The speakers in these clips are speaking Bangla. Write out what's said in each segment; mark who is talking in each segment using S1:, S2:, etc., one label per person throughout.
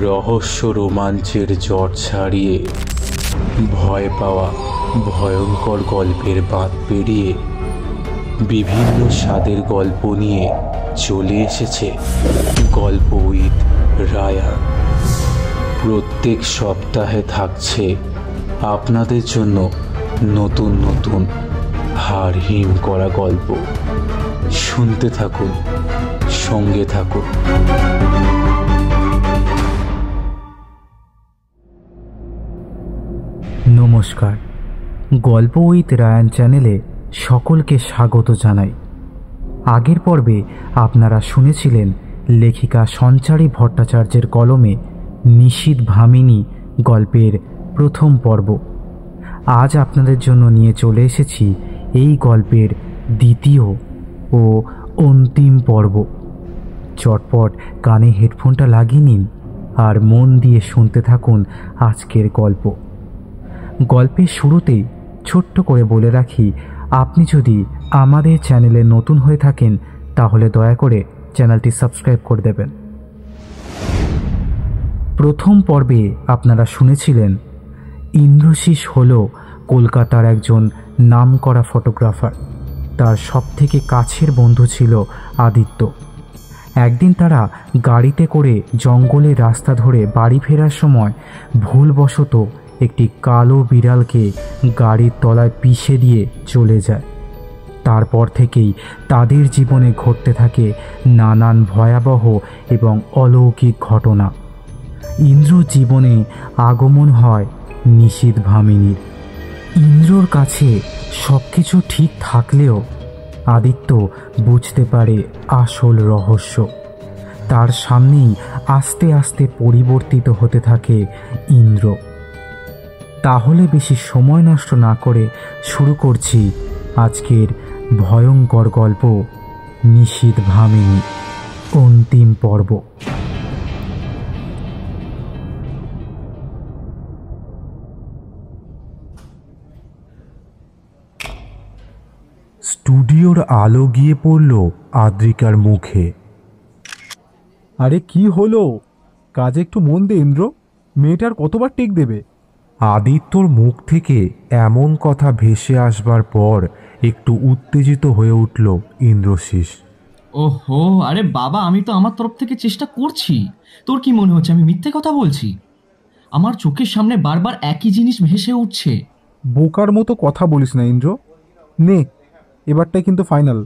S1: রহস্য রোমাঞ্চের জট ছাড়িয়ে ভয় পাওয়া ভয়ঙ্কর গল্পের বাঁধ পেরিয়ে বিভিন্ন স্বাদের গল্প নিয়ে চলে এসেছে গল্প উইথ রায়ান। প্রত্যেক সপ্তাহে থাকছে আপনাদের জন্য নতুন নতুন হাড় হিম করা গল্প। শুনতে থাকুন, সঙ্গে থাকুন।
S2: নমস্কার, গল্প উইথ রায়ান চ্যানেলে সকলকে স্বাগত জানাই। আগের পর্বে আপনারা শুনেছিলেন লেখিকা সঞ্চারী ভট্টাচার্যের কলমে নিশীথ ভামিনী গল্পের প্রথম পর্ব। আজ আপনাদের জন্য নিয়ে চলে এসেছি এই গল্পের দ্বিতীয় ও অন্তিম পর্ব। চটপট কানে হেডফোনটা লাগিয়ে নিন আর মন দিয়ে শুনতে থাকুন আজকের গল্প। গল্পের শুরুতেই ছোট্ট করে বলে রাখি, আপনি যদি আমাদের চ্যানেলে নতুন হয়ে থাকেন তাহলে দয়া করে চ্যানেলটি সাবস্ক্রাইব করে দেবেন। প্রথম পর্বে আপনারা শুনেছিলেন ইন্দ্রশিস হল কলকাতার একজন নামকরা ফটোগ্রাফার। তার সবথেকে কাছের বন্ধু ছিল আদিত্য। একদিন তারা গাড়িতে করে জঙ্গলের রাস্তা ধরে বাড়ি ফেরার সময় ভুলবশত একটি কালো বিড়ালকে গাড়ির তলায় পিষে দিয়ে চলে যায়। তারপর থেকেই তাদের জীবনে ঘটতে থাকে নানান ভয়াবহ এবং অলৌকিক ঘটনা। ইন্দ্র জীবনে আগমন হয় নিশীথ ভামিনীর। ইন্দ্রর কাছে সব কিছু ঠিক থাকলেও আদিত্য বুঝতে পারে আসল রহস্য। তার সামনেই আস্তে আস্তে পরিবর্তিত হতে থাকে ইন্দ্র। তাহলে বেশি সময় নষ্ট না করে শুরু করছি আজকের ভয়ঙ্কর গল্প নিশীথ ভামিনী অন্তিম পর্ব।
S3: স্টুডিওর আলো গিয়ে পড়ল আদ্রিকার মুখে।
S4: আরে কি হলো? কাজে একটু মন দে ইন্দ্র, মেয়েটার কতবার টেক দেবে?
S3: আদিত্যর মুখ থেকে এমন কথা ভেসে আসবার পর একটু উত্তেজিত হয়ে উঠল ইন্দ্রশিস।
S5: ওহো, আরে বাবা, আমি তো আমার তরফ থেকে চেষ্টা করছি। তোর কি মনে হচ্ছে আমি মিথ্যে কথা বলছি? আমার চোখের সামনে বারবার একই জিনিস ভেসে উঠছে।
S4: বোকার মতো কথা বলিস না ইন্দ্র। নে, এবারটাই কিন্তু ফাইনাল।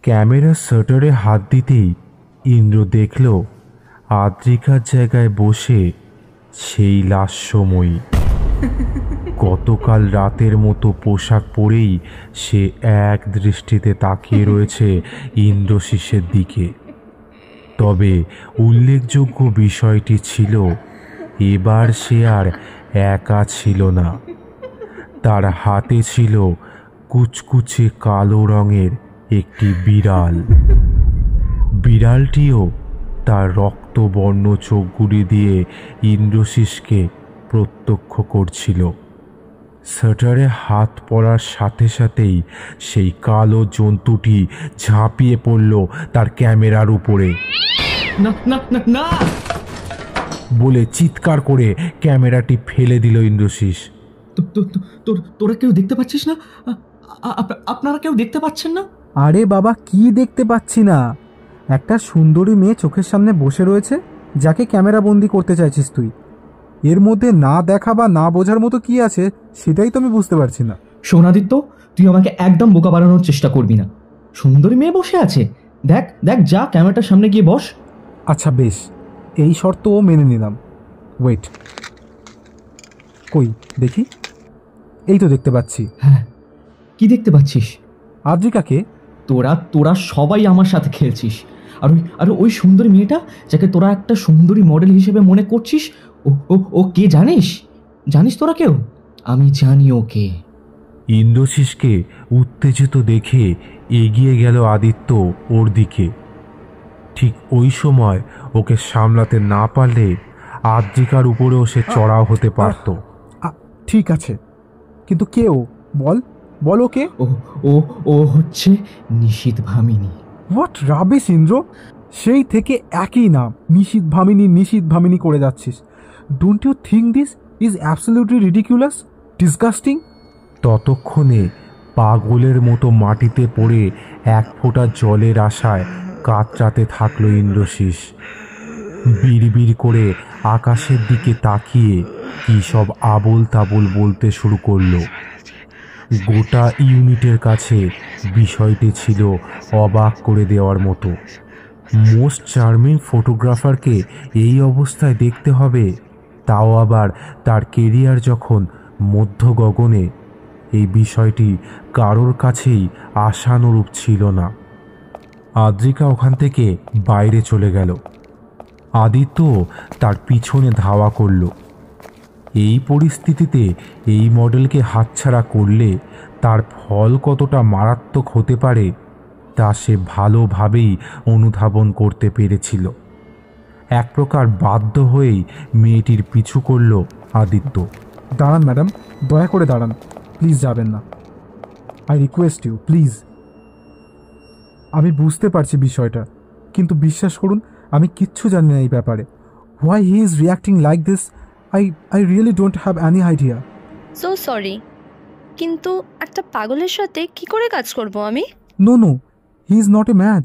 S3: ক্যামেরার শাটারে হাত দিতেই ইন্দ্র দেখল আদ্রিকার জায়গায় বসে সেই লাস্যময়ী। গতকাল রাতের মতো পোশাক পরেই সে এক দৃষ্টিতে তাকিয়ে রয়েছে ইন্দ্রশিসের দিকে। তবে উল্লেখযোগ্য বিষয়টি ছিল এবার সে আর একা ছিল না। তার হাতে ছিল কুচকুচে কালো রঙের একটি বিড়াল। বিড়ালটিও তার রক্তবর্ণ চোখগুলি দিয়ে ইন্দ্রশিসকে প্রত্যক্ষ করছিল। শাটারে হাত পড়ার সাথে সাথেই সেই কালো জন্তুটি ঝাঁপিয়ে পড়ল তার ক্যামেরার উপরে।
S5: না না না না
S3: বলে চিৎকার করে ক্যামেরাটি ফেলে দিল ইন্দ্রশিস।
S5: তোরা কেউ দেখতে পাচ্ছিস না? আপনারা কেউ দেখতে পাচ্ছেন না?
S4: আরে বাবা, কি দেখতে পাচ্ছি না? একটা সুন্দরী মেয়ে চোখের সামনে বসে রয়েছে, যাকে ক্যামেরা বন্দি করতে চাইছিস তুই। এর মধ্যে না দেখা বা না বোঝার মতো কি আছে সেটাই তো আমি বুঝতে পারছি না।
S5: সোনাদিত্য, তুই আমাকে একদম বোকা বানানোর চেষ্টা করবি না। সুন্দরী মেয়ে বসে আছে, দেখ দেখ, যা ক্যামেরাটার সামনে গিয়ে বস।
S4: আচ্ছা বেশ, এই শর্ত মেনে নিলাম। ওয়েট, কই দেখি। এই তো দেখতে পাচ্ছি।
S5: হ্যাঁ, কি দেখতে পাচ্ছিস?
S4: আদ্রিকাকে।
S5: তোরা সবাই আমার সাথে খেলছিস। আর ওই সুন্দরী মেয়েটা, যাকে তোরা একটা সুন্দরী মডেল হিসেবে মনে করছিস, ও কে জানিস তোরা কেউ? আমি জানি ও কে।
S3: ইন্দ্রশিসকে উত্তেজিত দেখে এগিয়ে গেল আদিত্য ওর দিকে। ঠিক ওই সময় ওকে সামলাতে না পারলে আদ্রিকার উপরেও সে চড়াও হতে পারত।
S4: ঠিক আছে, কিন্তু কে ও? বল ওকে।
S5: ও হচ্ছে নিশীথ ভামিনী।
S4: What rubbish Indra! সেই থেকে একই নাম, নিশীথ ভামিনী করে যাচ্ছিস। Don't you think this is absolutely ridiculous, disgusting?
S3: ততক্ষণে পাগলের মতো মাটিতে পড়ে এক ফোঁটা জলের আশায় কাতরাতে থাকলো ইন্দ্রশিস। বিড়বিড় করে আকাশের দিকে তাকিয়ে কী সব আবোল তাবোল বলতে শুরু করলো। গোটা ইউনিটের কাছে বিষয়টি ছিল অবাক করে দেওয়ার মতো। মোস্ট চার্মিং ফটোগ্রাফারকে এই অবস্থায় দেখতে হবে, তাও আবার তার কেরিয়ার যখন মধ্য গগনে। এই বিষয়টি কারোর কাছেই আশানুরূপ ছিল না। আদ্রিকা ওখান থেকে বাইরে চলে গেল। আদিত্য তার পিছনে ধাওয়া করল। এই পরিস্থিতিতে এই মডেলকে হাতছাড়া করলে তার ফল কতটা মারাত্মক হতে পারে তা সে ভালোভাবেই অনুধাবন করতে পেরেছিল। এক প্রকার বাধ্য হয়েই মেয়েটির পিছু করল আদিত্য।
S4: দাঁড়ান ম্যাডাম, দয়া করে দাঁড়ান, প্লিজ যাবেন না। I request you, please. আমি বুঝতে পারছি বিষয়টা, কিন্তু বিশ্বাস করুন আমি কিচ্ছু জানি না এই ব্যাপারে। Why he is reacting like this, I really don't have any idea.
S6: So sorry, কিন্তু একটা পাগলের সাথে কি করে কাজ করব আমি?
S4: No, he is not a mad.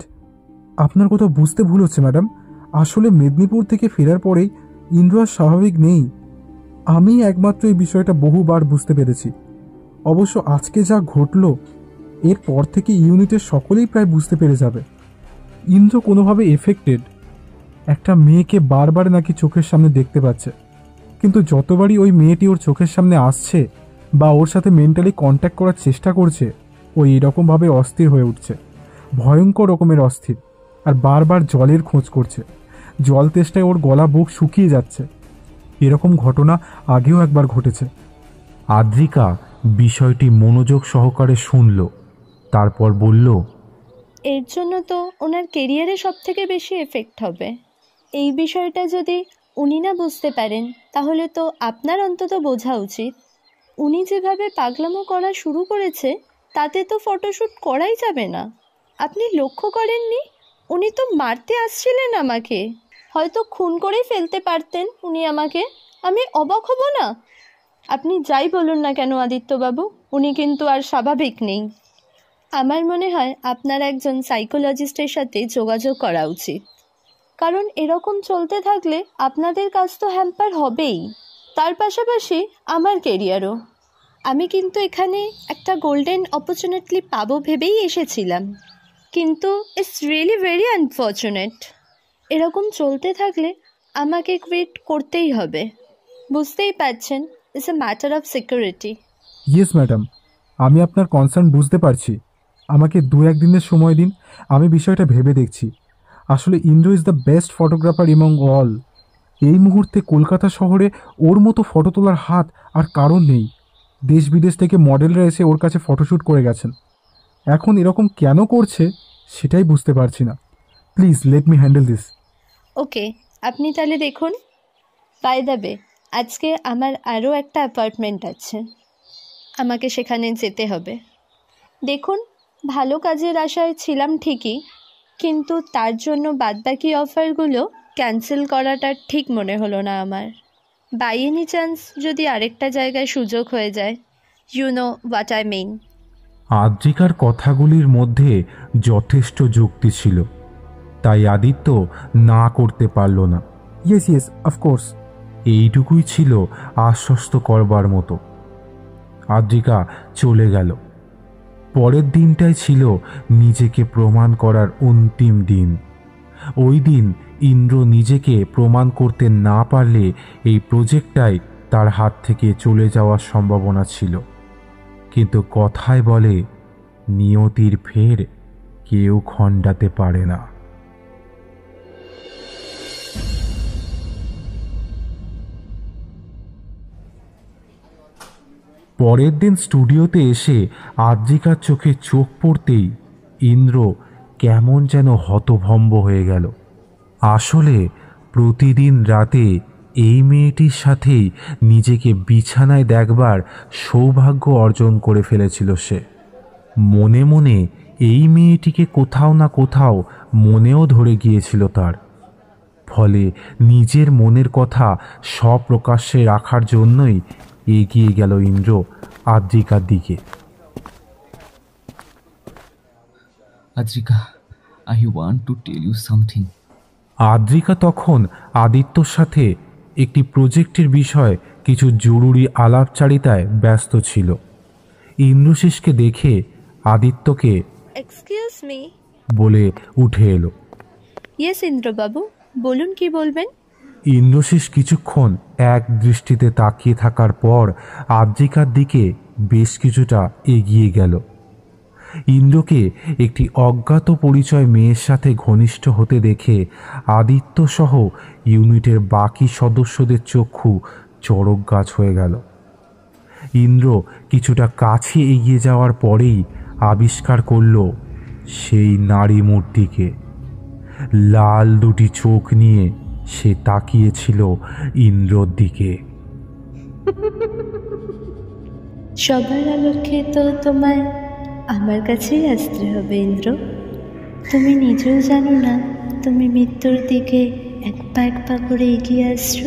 S4: আপনার কোথাও বুঝতে ভুল হচ্ছে ম্যাডাম। আসলে মেদিনীপুর থেকে ফেরার পরেই ইন্দ্র আর স্বাভাবিক নেই। আমি একমাত্র এই বিষয়টা বহুবার বুঝতে পেরেছি। অবশ্য আজকে যা ঘটল এরপর থেকে ইউনিটের সকলেই প্রায় বুঝতে পেরে যাবে ইন্দ্র কোনোভাবে এফেক্টেড। একটা মেয়েকে বারবার নাকি চোখের সামনে দেখতে পাচ্ছে, কিন্তু যতবারই ওই মেয়েটি ওর চোখের সামনে আসছে বা ওর সাথে মেন্টালি কন্ট্যাক্ট করার চেষ্টা করছে, ও এরকমভাবে অস্থির হয়ে উঠছে, ভয়ঙ্কর রকমের অস্থির, আর বারবার জলের খোঁজ করছে। জল তেষ্টায় ওর গলা বুক শুকিয়ে যাচ্ছে। এরকম ঘটনা আগেও একবার ঘটেছে।
S3: আদ্রিকা বিষয়টি মনোযোগ সহকারে শুনল, তারপর বলল,
S6: এর জন্য তো ওনার কেরিয়ারে সব থেকে বেশি এফেক্ট হবে। এই বিষয়টা যদি উনি না বুঝতে পারেন তাহলে তো আপনার অন্তত বোঝা উচিত। উনি যেভাবে পাগলামো করা শুরু করেছে তাতে তো ফটোশ্যুট করাই যাবে না। আপনি লক্ষ্য করেননি? উনি তো মারতে আসছিলেন আমাকে, হয়তো খুন করেই ফেলতে পারতেন উনি আমাকে। আমি অবাক হব না? আপনি যাই বলুন না কেন আদিত্যবাবু, উনি কিন্তু আর স্বাভাবিক নেই। আমার মনে হয় আপনার একজন সাইকোলজিস্টের সাথে যোগাযোগ করা উচিত, কারণ এরকম চলতে থাকলে আপনাদের কাজ তো হ্যাম্পার হবেই, তার পাশাপাশি আমার কেরিয়ারও। আমি কিন্তু এখানে একটা গোল্ডেন অপরচুনিটি পাবো ভেবেই এসেছিলাম, কিন্তু ইটস রিয়েলি ভেরি আনফর্চুনেট। এরকম চলতে থাকলে আমাকে কুইট করতেই হবে। বুঝতেই পারছেন, it's a matter of security.
S4: Yes madam, আমি আপনার কনসার্ন বুঝতে পারছি। আমাকে 2-1 দিনের সময় দিন, আমি বিষয়টা ভেবে দেখছি। আসলে Indra is the best photographer among all. এই মুহূর্তে কলকাতা শহরে ওর মতো ফটো তোলার হাত আর কারণ নেই। দেশ বিদেশ থেকে মডেলরা এসে ওর কাছে ফটোশ্যুট করে গেছেন। এখন এরকম কেন করছে সেটাই বুঝতে পারছি না। Please let me handle this.
S6: Okay, আপনি তাহলে দেখুন। বাই দ্য ওয়ে, আজকে আমার আরও একটা অ্যাপয়েন্টমেন্ট আছে, আমাকে সেখানে যেতে হবে। দেখুন, ভালো কাজের আশায় ছিলাম ঠিকই, কিন্তু তার জন্য বাদবাকি অফারগুলো ক্যান্সেল করাটা ঠিক মনে হলো না আমার। বাই এনি চান্স যদি আরেকটা জায়গায় সুযোগ হয়ে যায়, you know what I mean.
S3: আদ্রিকার কথাগুলির মধ্যে যথেষ্ট যুক্তি ছিল, তাই আদিত্য না করতে পারল না।
S4: Yes of course.
S3: এইটুকুই ছিল আশ্বস্ত করবার মতো। আদ্রিকা চলে গেল। পরের দিনটাই ছিল নিজেকে প্রমাণ করার অন্তিম দিন। ওই দিন ইন্দ্র নিজেকে প্রমাণ করতে না পারলে এই প্রজেক্টটাই তার হাত থেকে চলে যাওয়ার সম্ভাবনা ছিল। কিন্তু কথায় বলে, নিয়তির ফের কেউ খণ্ডাতে পারে না। পরের দিন স্টুডিওতে এসে আদ্রিকার চোখে চোখ পড়তেই ইন্দ্র কেমন যেন হতভম্ব হয়ে গেল। আসলে প্রতিদিন রাতে এই মেয়েটির সাথেই নিজেকে বিছানায় দেখবার সৌভাগ্য অর্জন করে ফেলেছিল সে। মনে মনে এই মেয়েটিকে কোথাও না কোথাও মনেও ধরে গিয়েছিল তার। ফলে নিজের মনের কথা স্বপ্রকাশ্যে রাখার জন্যই এগিয়ে গেল ইন্দ্র আদ্রিকার দিকে।
S5: Adrika, I want to tell you something.
S3: Adrika তখন আদিত্যর সাথে একটি প্রজেক্টের বিষয়ে কিছু জরুরি আলাপচারিতায় ব্যস্ত ছিল। ইন্দ্রশেষকে দেখে আদিত্যকে
S6: এক্সকিউজ মি
S3: বলে উঠে এলো।
S6: ইয়েস ইন্দ্রবাবু, বলুন কি বলবেন।
S3: ইন্দ্রশেষ কিছুক্ষণ এক দৃষ্টিতে তাকিয়ে থাকার পর আদ্রিকার দিকে বেশ কিছুটা এগিয়ে গেল। ইন্দ্রকে একটি অজ্ঞাত পরিচয় মেয়ের সাথে ঘনিষ্ঠ হতে দেখে আদিত্য সহ ইউনিটের বাকি সদস্যদের চক্ষু চড়ক গাছ হয়ে গেল। ইন্দ্র কিছুটা কাছে এগিয়ে যাওয়ার পরেই আবিষ্কার করল সেই নারী মূর্তিকে। লাল দুটি চোখ নিয়ে সে তাকিয়েছিল ইন্দ্রর দিকে।
S6: সবার আলোকে তো তোমায় আমার কাছেই আসতে হবে ইন্দ্র। তুমি নিজেও জানো না তুমি মৃত্যুর দিকে এক পা করে এগিয়ে আসছো,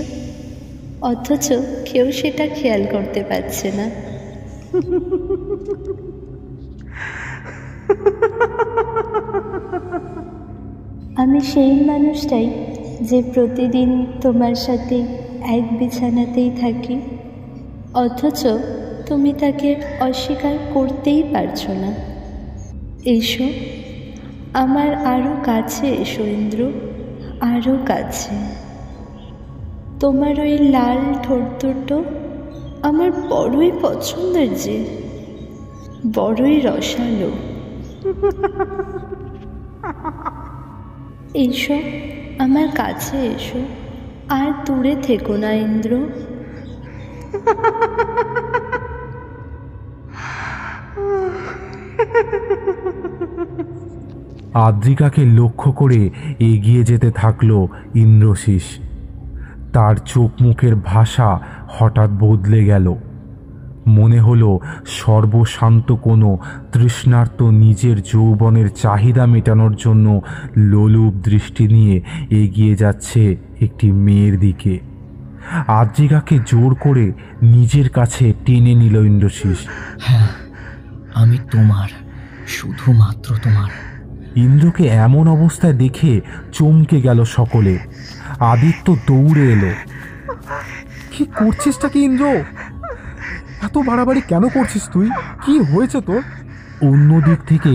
S6: অথচ কেউ সেটা খেয়াল করতে পারছে না। আমি সেই মানুষটাই যে প্রতিদিন তোমার সাথে এক বিছানাতেই থাকি, অথচ তুমি তাকে অস্বীকার করতেই পারছো না। এসো, আমার আরও কাছে এসো ইন্দ্র, আরও কাছে। তোমার ওই লাল ঠোঁট দুটো আমার বড়ই পছন্দের, যে বড়ই রসালো। এসো, আমার কাছে এসো, আর দূরে থেকো না ইন্দ্র।
S3: আদ্রিকাকে লক্ষ্য করে এগিয়ে যেতে থাকলো ইন্দ্রশেষ। তার চোখ মুখের ভাষা হঠাৎ বদলে গেল। মনে হলো সর্বশান্ত কোনো তৃষ্ণার্ত নিজের যৌবনের চাহিদা মেটানোর জন্য লোলুপ দৃষ্টি নিয়ে এগিয়ে যাচ্ছে একটি মেয়ের দিকে। আদ্রিকাকে জোর করে নিজের কাছে টেনে নিল ইন্দ্রশেষ।
S5: হ্যাঁ, আমি তোমার, শুধুমাত্র তোমার।
S3: ইন্দ্রকে এমন অবস্থায় দেখে চমকে গেল সকলে। আদিত্য দৌড়ে এলো।
S4: কি করছিসটা কি ইন্দ্র? এত বাড়াবাড়ি কেন করছিস তুই? কি হয়েছে তোর?
S3: অন্যদিক থেকে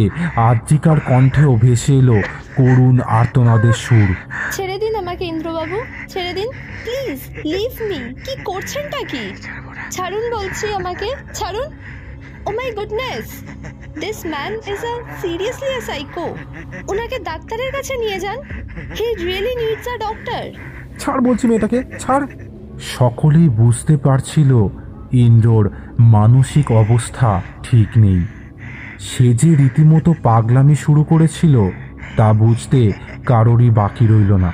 S3: আদ্রিকার কণ্ঠেও ভেসে এলো করুণ আর্তনাদের সুর।
S6: ছেড়ে দিন আমাকে ইন্দ্রবাবু, ছেড়ে দিন প্লিজ, লিভ মি। কি করছেনটা কি? ছাড়ুন বলছি, আমাকে ছাড়ুন। Oh my goodness, this man is seriously a psycho. ওনাকে ডাক্তারের কাছে নিয়ে যান। He really needs a doctor.
S4: ছাড় বলছি মেয়েটাকে, ছাড়।
S3: সকলেই বুঝতে পারছিল ইন্দ্রর মানসিক অবস্থা ঠিক নেই। সে যে রীতিমতো পাগলামি শুরু করেছিল তা বুঝতে কারোরই বাকি রইল না।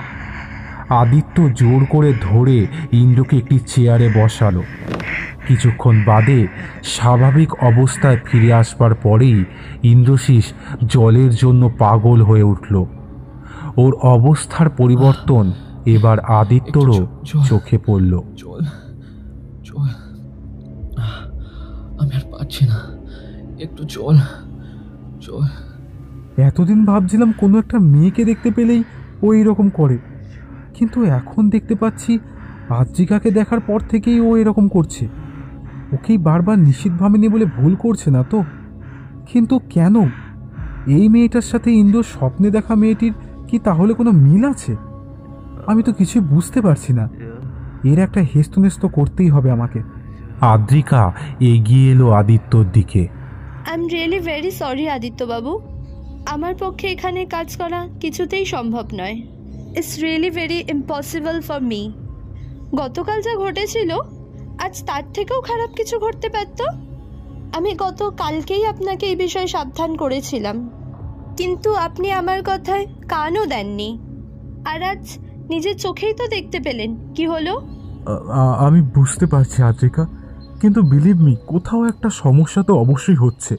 S3: আদিত্য জোর করে ধরে ইন্দ্রকে একটি চেয়ারে বসালো। কিছুক্ষণ বাদে স্বাভাবিক অবস্থায় ফিরে আসবার পরেই ইন্দ্রশেষ জলের জন্য পাগল হয়ে উঠল। ওর অবস্থার পরিবর্তন এবার আদিত্যরও চোখে পড়ল।
S5: চল চল, আমি আর পারছি না, একটু চল চল।
S4: এতদিন ভাবছিলাম কোনো একটা মেয়েকে দেখতে পেলেই ও এরকম করে, কিন্তু এখন দেখতে পাচ্ছি আদ্রিকাকে দেখার পর থেকেই ও এরকম করছে। ওকেই বারবার নিষিদ্ধ ভাবেনি বলে ভুল করছে না তো? কিন্তু কেন? এই মেয়েটার সাথে ইন্দ্র স্বপ্নে দেখা মেয়েটির কি তাহলে কোনো মিল আছে? আমি তো কিছুই বুঝতে পারছি না। এর একটা হেস্তনেস্ত করতেই হবে আমাকে।
S3: আদ্রিকা এগিয়ে এলো আদিত্যর দিকে।
S6: I am really very sorry Adityababu, আমার পক্ষে এখানে কাজ করা কিছুতেই সম্ভব নয়। It's really very impossible for me. গতকাল যা ঘটেছিল আজ তার থেকেও খারাপ কিছু ঘটতে পারত। আমি কালকেই আপনাকে এই বিষয়ে সাবধান করেছিলাম, কিন্তু আপনি আমার কথায় কানও দেননি। আর আজ নিজের চোখেই তো দেখতে পেলেন কি হলো।
S4: আমি বুঝতে পারছি আদ্রিকা, কিন্তু বিলিভ মি, কোথাও একটা সমস্যা তো অবশ্যই হচ্ছে।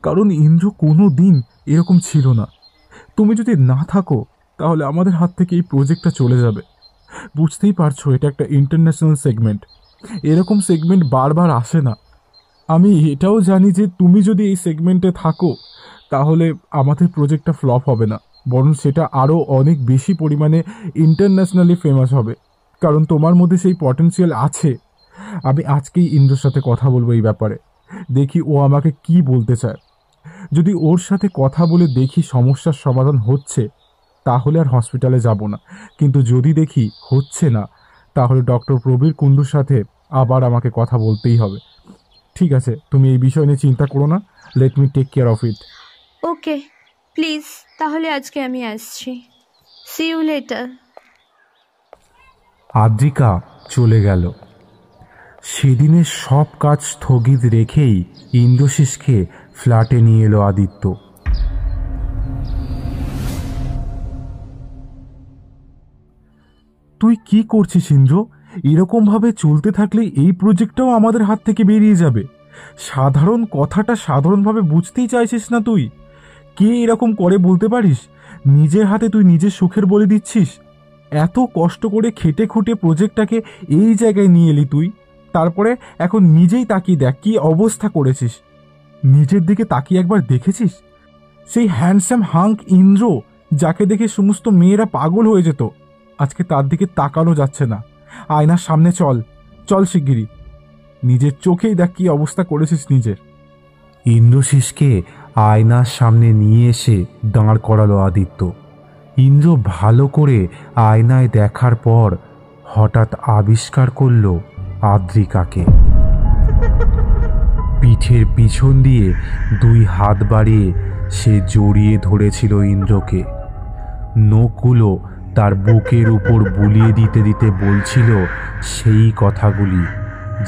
S4: কারণ ইন্দ্র কোনো দিন এরকম ছিল না। তুমি যদি না থাকো তাহলে আমাদের হাত থেকে এই প্রজেক্টটা চলে যাবে। বুঝতেই পারছো, এটা একটা ইন্টারন্যাশনাল সেগমেন্ট, এরকম সেগমেন্ট বারবার আসে না। আমি এটাও জানি যে তুমি যদি এই সেগমেন্টে থাকো তাহলে আমাদের প্রজেক্টটা ফ্লপ হবে না, বরং সেটা আরও অনেক বেশি পরিমাণে ইন্টারন্যাশনালি ফেমাস হবে, কারণ তোমার মধ্যে সেই পটেনশিয়াল আছে। আমি আজকেই ইন্দ্রর সাথে কথা বলবো এই ব্যাপারে, দেখি ও আমাকে কি বলতে চায়। যদি ওর সাথে কথা বলে দেখি সমস্যার সমাধান হচ্ছে তাহলে আর হসপিটালে যাব না, কিন্তু যদি দেখি হচ্ছে না তাহলে ডক্টর প্রবীর কুণ্ডুর সাথে আবার আমাকে কথা বলতেই হবে। ঠিক আছে, তুমি এই বিষয় নিয়ে চিন্তা করো না, let me take care of it.
S6: Okay please, তাহলে আজকে আমি আসছি। C you later.
S3: আদ্রিকা চলে গেল। সেদিনের সব কাজ স্থগিত রেখেই ইন্দ্রশিসকে ফ্ল্যাটে নিয়ে এলো আদিত্য।
S4: তুই কি করছিস ইন্দ্র? এরকমভাবে চলতে থাকলে এই প্রজেক্টটাও আমাদের হাত থেকে বেরিয়ে যাবে। সাধারণ কথাটা সাধারণভাবে বুঝতেই চাইছিস না তুই? কে এরকম করে বলতে পারিস? নিজের হাতে তুই নিজের সুখের বলে দিচ্ছিস। এত কষ্ট করে খেটে খুঁটে প্রজেক্টটাকে এই জায়গায় নিয়ে এলি তুই, তারপরে এখন নিজেই তাকিয়ে দেখ কি অবস্থা করেছিস। নিজের দিকে তাকিয়ে একবার দেখেছিস? সেই হ্যান্ডসাম হাঙ্ক ইন্দ্র, যাকে দেখে সমস্ত মেয়েরা পাগল হয়ে যেত, আজকে তার দিকে তাকানো যাচ্ছে না। আয়নার সামনে চল, চল শিগগিরই, নিজের চোখেই দেখ কি অবস্থা করেছিস নিজের।
S3: ইন্দ্রশিসকে আয়নার সামনে নিয়ে এসে দাঁড় করালো আদিত্য। ইন্দ্র ভালো করে আয়নায় দেখার পর হঠাৎ আবিষ্কার করল আদ্রিকাকে। পিঠের পিছন দিয়ে দুই হাত বাড়িয়ে সে জড়িয়ে ধরেছিল ইন্দ্রকে। নখগুলো তার বুকের উপর বুলিয়ে দিতে দিতে বলছিল সেই কথাগুলি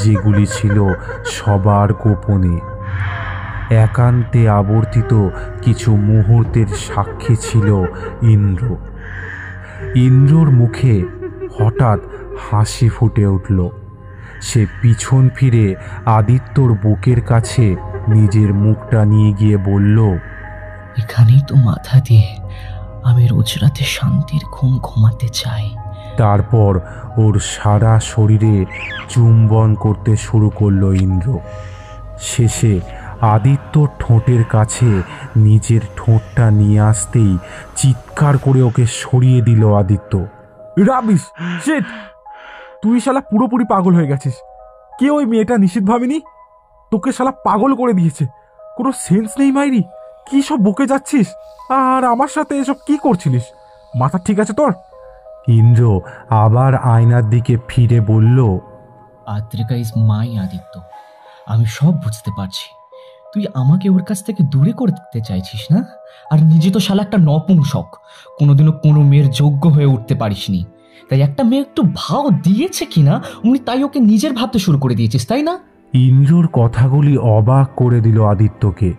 S3: যেগুলি ছিল সবার গোপনে। একান্তে আবর্তিত কিছু মুহূর্তের সাক্ষী ছিল ইন্দ্র। ইন্দ্রর মুখে হঠাৎ হাসি ফুটে উঠল। সে পিছন ফিরে আদিত্যর বুকের কাছে নিজের মুখটা নিয়ে গিয়ে বলল,
S5: এখানেই তো মাথা দিয়ে আমি রোজ রাতে শান্তির ঘুম ঘুমাতে চাই।
S3: তারপর ওর সারা শরীরে চুম্বন করতে শুরু করলো ইন্দ্র। শেষে আদিত্যর ঠোঁটের কাছে নিজের ঠোঁটটা নিয়ে আসতেই চিৎকার করে ওকে সরিয়ে দিল আদিত্য।
S4: Rubbish, sheet! তুই শালা পুরোপুরি পাগল হয়ে গেছিস। কে ওই মেয়েটা নিষিদ্ধ ভাবিনি? তোকে শালা পাগল করে দিয়েছে। কোনো সেন্স নেই মাইরি, কি সব বকে যাচ্ছিস? আর আমার সাথে এসব কি করছিলিস? মাথা ঠিক আছে তোর?
S3: ইন্দ্র আবার আয়নার দিকে ফিরে বলল,
S5: আদ্রিকা ইজ মাই আদিত্য। আমি সব বুঝতে পারছি। তুই আমাকে ওর কাছ থেকে দূরে করতে চাইছিস না? আর নিজে তো শালা একটা নপুংসক, কোনোদিনও কোনো মেয়ের যোগ্য হয়ে উঠতে পারিসনি। তাই একটা মেয়ে একটু ভাও দিয়েছে কিনা উনি তাই ওকে নিজের ভাবতে শুরু করে দিয়েছিস, তাই না?
S3: ইন্দ্রর কথাগুলি অবাক করে দিল আদিত্যকে।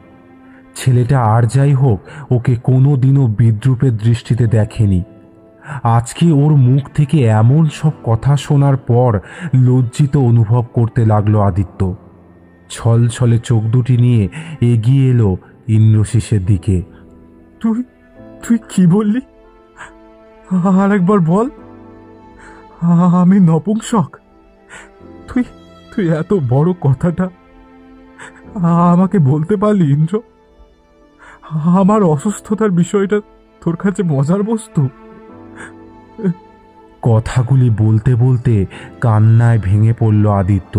S3: ছেলেটা আর যাই হোক ওকে কোনোদিনও বিদ্রূপের দৃষ্টিতে দেখেনি। আজকে ওর মুখ থেকে এমন সব কথা শোনার পর লজ্জিত অনুভব করতে লাগলো আদিত্য। ছল ছলে চোখ দুটি নিয়ে এগিয়ে এলো ইন্দ্রশিসের দিকে।
S4: তুই তুই কি বললি? আর একবার বল। আমি নপুংসক? তুই তুই এত বড় কথাটা আমাকে বলতে পারলি ইন্দ্র? আমার অসুস্থতার বিষয়টা তোর কাছে মজার বস্তু?
S3: কথাগুলি বলতে বলতে কান্নায় ভেঙে পড়ল আদিত্য।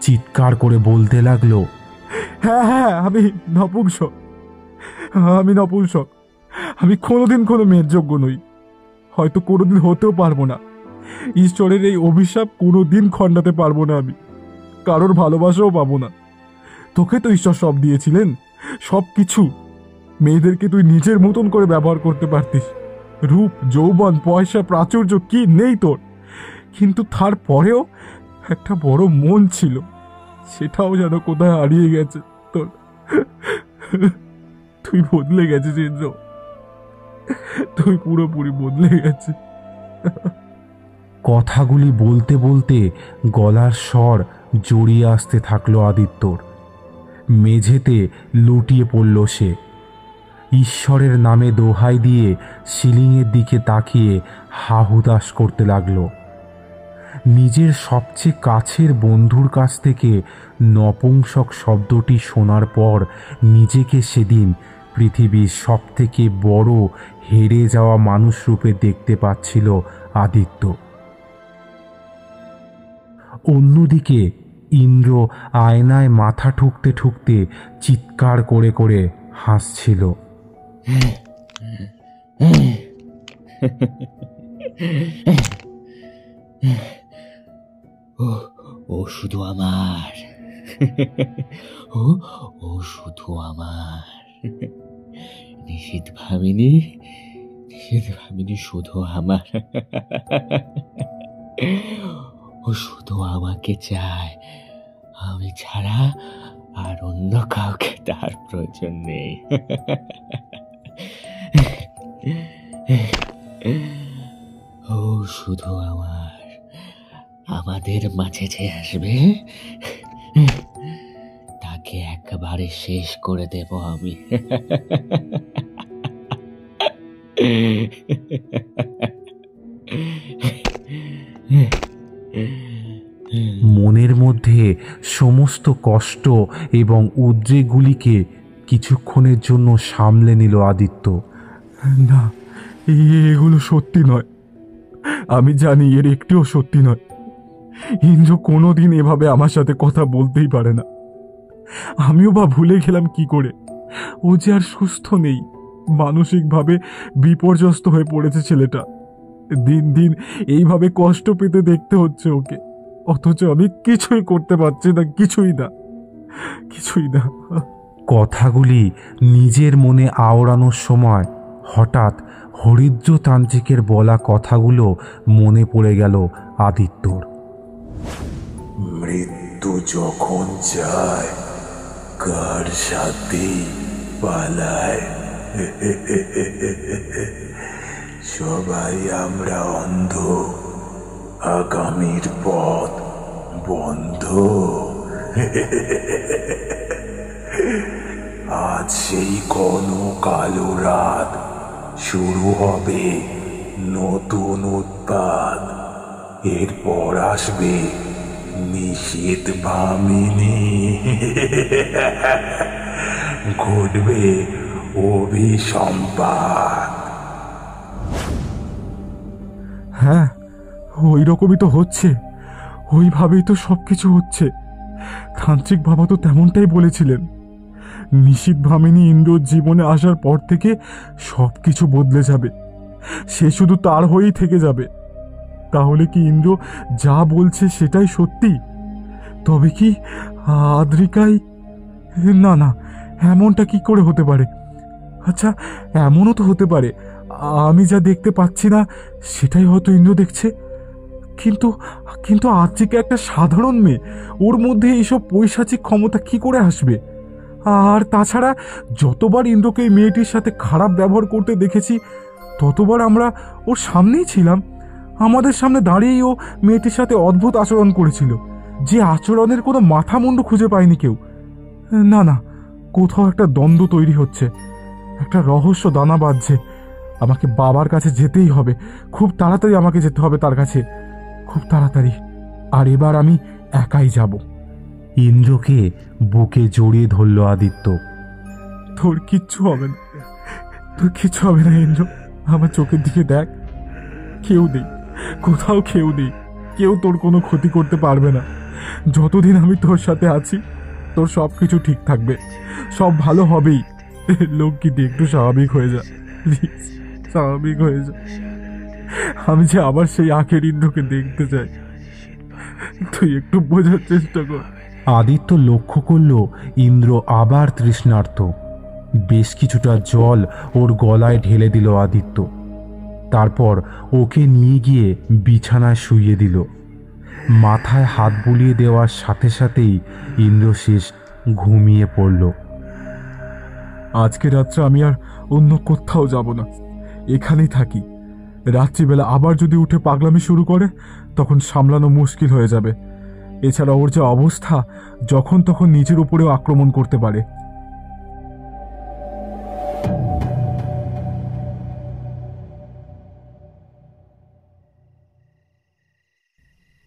S3: চিৎকার করে বলতে লাগলো,
S4: হ্যাঁ হ্যাঁ, আমি নপুংসক। আমি নপুংসক। আমি কোনোদিন কোনো মেয়ের যোগ্য নই, হয়তো কোনোদিন হতেও পারবো না। ঈশ্বরের এই অভিশাপ কোনোদিন খণ্ডাতে পারবো না আমি, কারোর ভালোবাসাও পাবো না। তোকে তো ঈশ্বর সব দিয়েছিলেন, সব কিছু। মেয়েদেরকে তুই নিজের মতন করে ব্যবহার করতে পারতিস। রূপ, যৌবন, পয়সা, প্রাচুর্য কি নেই তোর? কিন্তু তারপরেও একটা বড় মন ছিল, সেটাও যেন কোথায় হারিয়ে গেছে তোর। তুই বদলে গেছিস ইন্দ্র, তুই পুরোপুরি বদলে গেছিস।
S3: কথাগুলি বলতে বলতে গলার স্বর জড়িয়ে আসতে থাকলো আদিত্যর। মেঝেতে লুটিয়ে পড়ল সে। ঈশ্বরের নামে দোহাই দিয়ে সিলিংয়ের দিকে তাকিয়ে হাহুতাশ করতে লাগলো। নিজের সবচেয়ে কাছের বন্ধুর কাছ থেকে নপুংসক শব্দটি শোনার পর নিজেকে সেদিন পৃথিবীর সবথেকে বড় হেরে যাওয়া মানুষ রূপে দেখতে পাচ্ছিল আদিত্য। অন্যদিকে ইন্দ্র আয়নায় মাথা ঠুকতে ঠুকতে চিৎকার করে করে হাসছিল।
S5: ও শুধু আমার, ও শুধু আমার। নিষিদ্ধ ভামিনী শুধু আমার। ও শুধু আমাকে চায়, আমি ছাড়া আর অন্য কাউকে তার প্রয়োজন নেই। ও শুধু আমার। আমাদের মাঝে যে আসবে তাকে একেবারে শেষ করে দেব আমি।
S3: মনের মধ্যে সমস্ত কষ্ট এবং উদ্রেকগুলিকে কিছুক্ষণের জন্য সামলে নিল আদিত্য।
S4: না, এগুলো সত্যি নয়। আমি জানি এর একটিও সত্যি নয়। ইন্দ্র কোনোদিন এভাবে আমার সাথে কথা বলতেই পারে না। আমিও বা ভুলে গেলাম কি করে। ও যে আর সুস্থ নেই, মানসিকভাবে বিপর্যস্ত হয়ে পড়েছে ছেলেটা। দিন দিন এইভাবে কষ্ট পেতে দেখতে হচ্ছে ওকে, অথচ আমি কিছুই করতে পারছি না, কিছুই না।
S3: কথাগুলি নিজের মনে আওড়ানোর সময় হঠাৎ হরিদ্রতান্ত্রিকের বলা কথাগুলো মনে পড়ে গেল আদিত্যর।
S1: মৃত্যু যখন যায় কার সাথে পালায়। সবাই আমরা অন্ধ, আগামীর পথ বন্ধ। আজ সেই ঘন কালো রাত, শুরু হবে নতুন উৎপাত। এরপর আসবে নিষিদ্ধ ভামিনী, ঘটবে অভিসম্পাত।
S4: হ্যাঁ, ওই রকমই তো হচ্ছে, ওইভাবেই তো সবকিছু হচ্ছে। তান্ত্রিক বাবা তো তেমনটাই বলেছিলেন। নিষিদ্ধ ভামিনী ইন্দ্রর জীবনে আসার পর থেকে সবকিছু বদলে যাবে, সে শুধু তার হয়েই থেকে যাবে। তাহলে কি ইন্দ্র যা বলছে সেটাই সত্যি? তবে কি আদ্রিকাই? না, এমনটা কি করে হতে পারে? আচ্ছা, এমনও তো হতে পারে আমি যা দেখতে পাচ্ছি না সেটাই হয়তো ইন্দ্র দেখছে। কিন্তু আদ্রিকা একটা সাধারণ মেয়ে, ওর মধ্যে এইসব পৈশাচিক ক্ষমতা কি করে আসবে? আর তাছাড়া যতবার ইন্দ্রকে এই মেয়েটির সাথে খারাপ ব্যবহার করতে দেখেছি ততবার আমরা ওর সামনেই ছিলাম। আমাদের সামনে দাঁড়িয়েই ও মেয়েটির সাথে অদ্ভুত আচরণ করেছিল, যে আচরণের কোনো মাথা মুন্ডু খুঁজে পায়নি কেউ। না, কোথাও একটা দ্বন্দ্ব তৈরি হচ্ছে, একটা রহস্য দানা বাঁধছে। আমাকে বাবার কাছে যেতেই হবে, খুব তাড়াতাড়ি আমাকে যেতে হবে তার কাছে, খুব তাড়াতাড়ি। আর এবার আমি একাই যাব।
S3: ইন্দ্রকে বুকে জড়িয়ে ধরল আদিত্য।
S4: তোর কিচ্ছু হবে না, তোর কিচ্ছু হবে না ইন্দ্র। আমার চোখের দিকে দেখ, কেউ নেই, কোথাও কেউ নেই। কেউ তোর কোনো ক্ষতি করতে পারবে না। যতদিন আমি তোর সাথে আছি তোর সব কিছু ঠিক থাকবে, সব ভালো হবেই। লক্ষ্মীটি একটু স্বাভাবিক হয়ে যা, প্লিজ স্বাভাবিক হয়ে যা। আমি যে আবার সেই আখের ইন্দ্রকে দেখতে চাই, তুই একটু বোঝার চেষ্টা কর।
S3: আদিত্য লক্ষ্য করল ইন্দ্র আবার তৃষ্ণার্ত। বেশ কিছুটা জল ওর গলায় ঢেলে দিল আদিত্য। তারপর ওকে নিয়ে গিয়ে বিছানায় শুইয়ে দিল। মাথায় হাত বুলিয়ে দেওয়ার সাথে সাথেই ইন্দ্রশেষ ঘুমিয়ে পড়ল।
S4: আজকে রাত্রে আমি আর অন্য কোথাও যাব না, এখানেই থাকি। রাত্রিবেলা আবার যদি উঠে পাগলামি শুরু করে তখন সামলানো মুশকিল হয়ে যাবে। এছাড়া ওর যে অবস্থা, যখন তখন নিজের উপরেও আক্রমণ করতে পারে।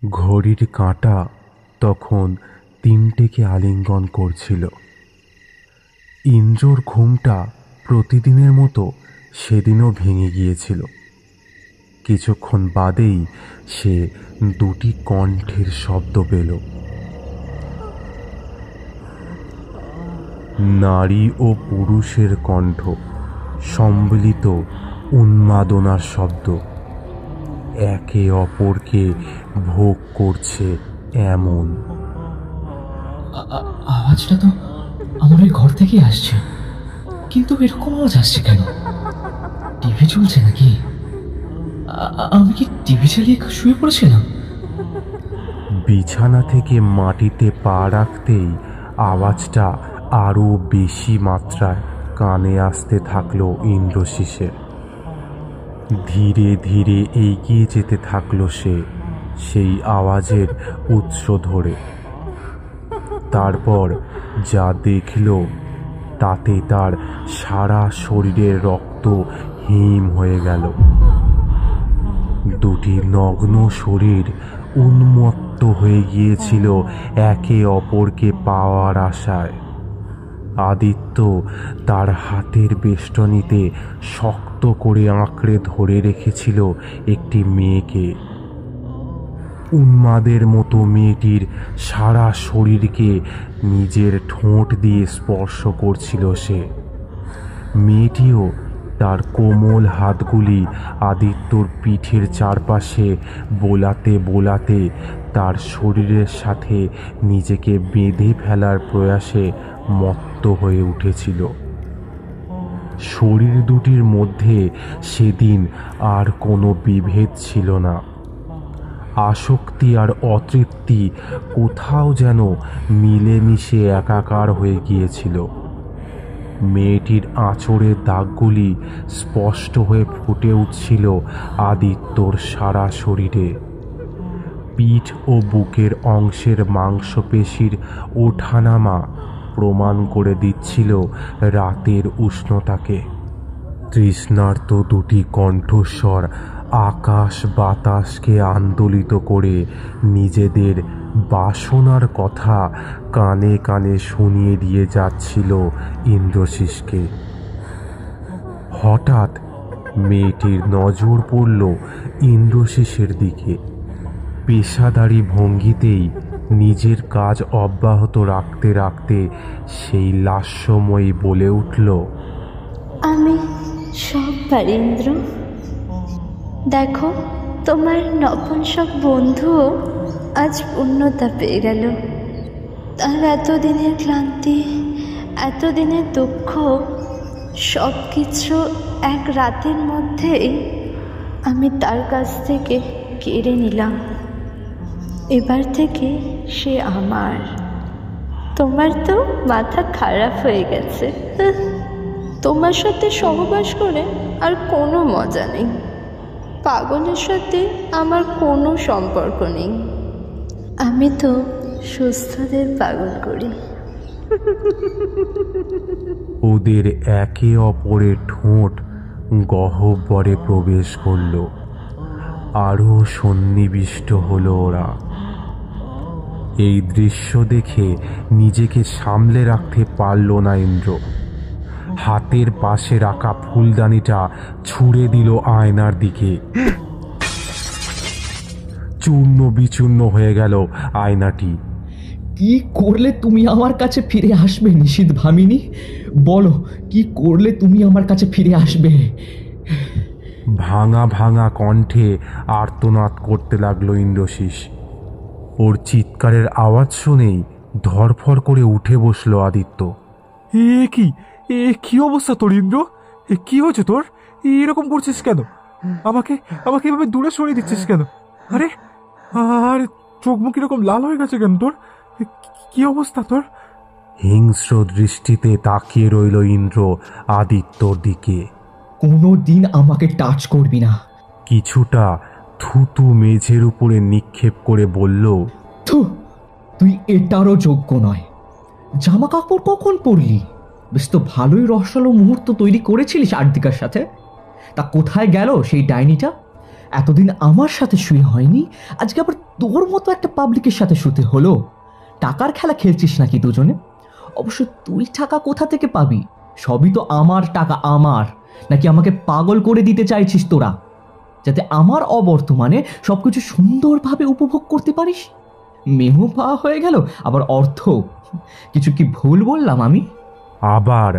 S3: ঘড়ির কাঁটা তখন 3টেকে আলিঙ্গন করছিল। ইন্দ্রর ঘুমটা প্রতিদিনের মতো সেদিনও ভেঙে গিয়েছিল। কিছুক্ষণ বাদেই সে 2টি কণ্ঠের শব্দ পেল। নারী ও পুরুষের কণ্ঠ, সম্মিলিত উন্মাদনার শব্দ, একে অপরকে ভোগ করছে এমন।
S5: আওয়াজটা তো আমার ওই ঘর থেকেই আসছে, কিন্তু এরকম আওয়াজ আসছে কেন? টিভি চলছে নাকি? আমি কি টিভি চালিয়ে শুয়ে পড়েছিলাম?
S3: বিছানা থেকে মাটিতে পা রাখতেই আওয়াজটা আরো বেশি মাত্রায় কানে আসতে থাকলো ইন্দ্রশিসের। ধীরে ধীরে এগিয়ে যেতে থাকলো সে সেই আওয়াজের উৎস ধরে। তারপর যা দেখল তাতে তার সারা শরীরের রক্ত হিম হয়ে গেল। 2টি নগ্ন শরীর উন্মত্ত হয়ে গিয়েছিল একে অপরকে পাওয়ার আশায়। আদিত্য তার হাতের বেষ্টনীতে শক্ত করে আঁকড়ে ধরে রেখেছিল একটি মেয়েকে। উন্মাদের মতো মেয়েটির সারা শরীরকে নিজের ঠোঁট দিয়ে স্পর্শ করছিল সে। মেয়েটিও তার কোমল হাতগুলি আদিত্যর পিঠের চারপাশে বোলাতে বোলাতে তার শরীরের সাথে নিজেকে বেঁধে ফেলার প্রয়াসে মত্ত হয়ে উঠেছিল। শরীর দুটির মধ্যে সেদিন আর কোনো বিভেদ ছিল না। আসক্তি আর অতৃপ্তি কোথাও যেন মিলেমিশে একাকার হয়ে গিয়েছিল। মেয়েটির আঁচড়ের দাগগুলি স্পষ্ট হয়ে ফুটে উঠছিল আদিত্যর সারা শরীরে। পিঠ ও বুকের অংশের মাংসপেশির ওঠানামা প্রমাণ করে দিচ্ছিল রাতের উষ্ণতাকে। তৃষ্ণার্ত 2টি কণ্ঠস্বর আকাশ বাতাসকে আন্দোলিত করে নিজেদের বাসনার কথা কানে কানে শুনিয়ে দিয়ে যাচ্ছিল ইন্দ্রশিসকে। হঠাৎ মেয়েটির নজর পড়ল ইন্দ্রশিসের দিকে। পেশাদারি ভঙ্গিতেই নিজের কাজ অব্যাহত রাখতে রাখতে সেই লাস্যময়ী বলে উঠল,
S6: আমি সব পারি ইন্দ্র। দেখো, তোমার নপুংসক বন্ধুও আজ পূর্ণতা পেয়ে গেল। তার এতদিনের ক্লান্তি, এতদিনের দুঃখ সব কিছু এক রাতের মধ্যেই আমি তার কাছ থেকে কেড়ে নিলাম। এবার থেকে সে আমার। তোমার তো মাথা খারাপ হয়ে গেছে। তোমার সাথে সহবাস করে আর কোনো মজা নেই। পাগলের সাথে আমার কোনো সম্পর্ক নেই। আমি তো সুস্থদের পাগল করি।
S3: ওদের একে অপরের ঠোঁট গহ্বরে প্রবেশ করল। আরো সন্নিবিষ্ট হলো ওরা। এই দৃশ্য দেখে নিজেকে সামলে রাখতে পারল না ইন্দ্র। হাতের পাশে রাখা ফুলদানিটা ছুঁড়ে দিল আয়নার দিকে। চূর্ণ বিচূর্ণ হয়ে গেল আয়নাটি।
S5: কি করলে তুমি আমার কাছে ফিরে আসবে নিশীথ ভামিনী? বলো, কি করলে তুমি আমার কাছে ফিরে আসবে?
S3: ভাঙা ভাঙা কণ্ঠে আর্তনাদ করতে লাগলো ইন্দ্রশিস। ওর চিৎকারের আওয়াজ শুনেই ধরফর করে উঠে বসলো আদিত্য।
S4: কি অবস্থা তোর ইন্দ্র? কি হয়েছে তোর? এরকম করছিস কেন? আমাকে এভাবে দূরে সরিয়ে দিচ্ছিস কেন? আরে চোখ মুখ এরকম লাল হয়ে গেছে কেন তোর? কি অবস্থা তোর?
S3: হিংস্র দৃষ্টিতে তাকিয়ে রইল ইন্দ্র আদিত্যর দিকে।
S5: কোনো দিন আমাকে টাচ করবি না।
S3: কিছুটা থুতু মেঝের উপরে নিক্ষেপ করে বলল,
S5: তুই এটারও যোগ্য নয়। জামা কাপড় কখন পরলি? বেশ তো ভালোই রসালো মুহূর্ত তৈরি করেছিলিস আর্দিকার সাথে। তা কোথায় গেল সেই ডাইনিটা? এতদিন আমার সাথে শুয়ে হয়নি, আজকে আবার তোর মতো একটা পাবলিকের সাথে শুতে হলো? টাকার খেলা খেলছিস নাকি দুজনে? অবশ্য তুই টাকা কোথা থেকে পাবি? সবই তো আমার টাকা। আমার নাকি আমাকে পাগল করে দিতে চাইছিস তোরা, যাতে আমার অবর্তমানে সবকিছু সুন্দরভাবে উপভোগ করতে পারিস? মেহু পাওয়া হয়ে গেল, আবার অর্থ। কিছু কি ভুল বললাম আমি?
S3: আবার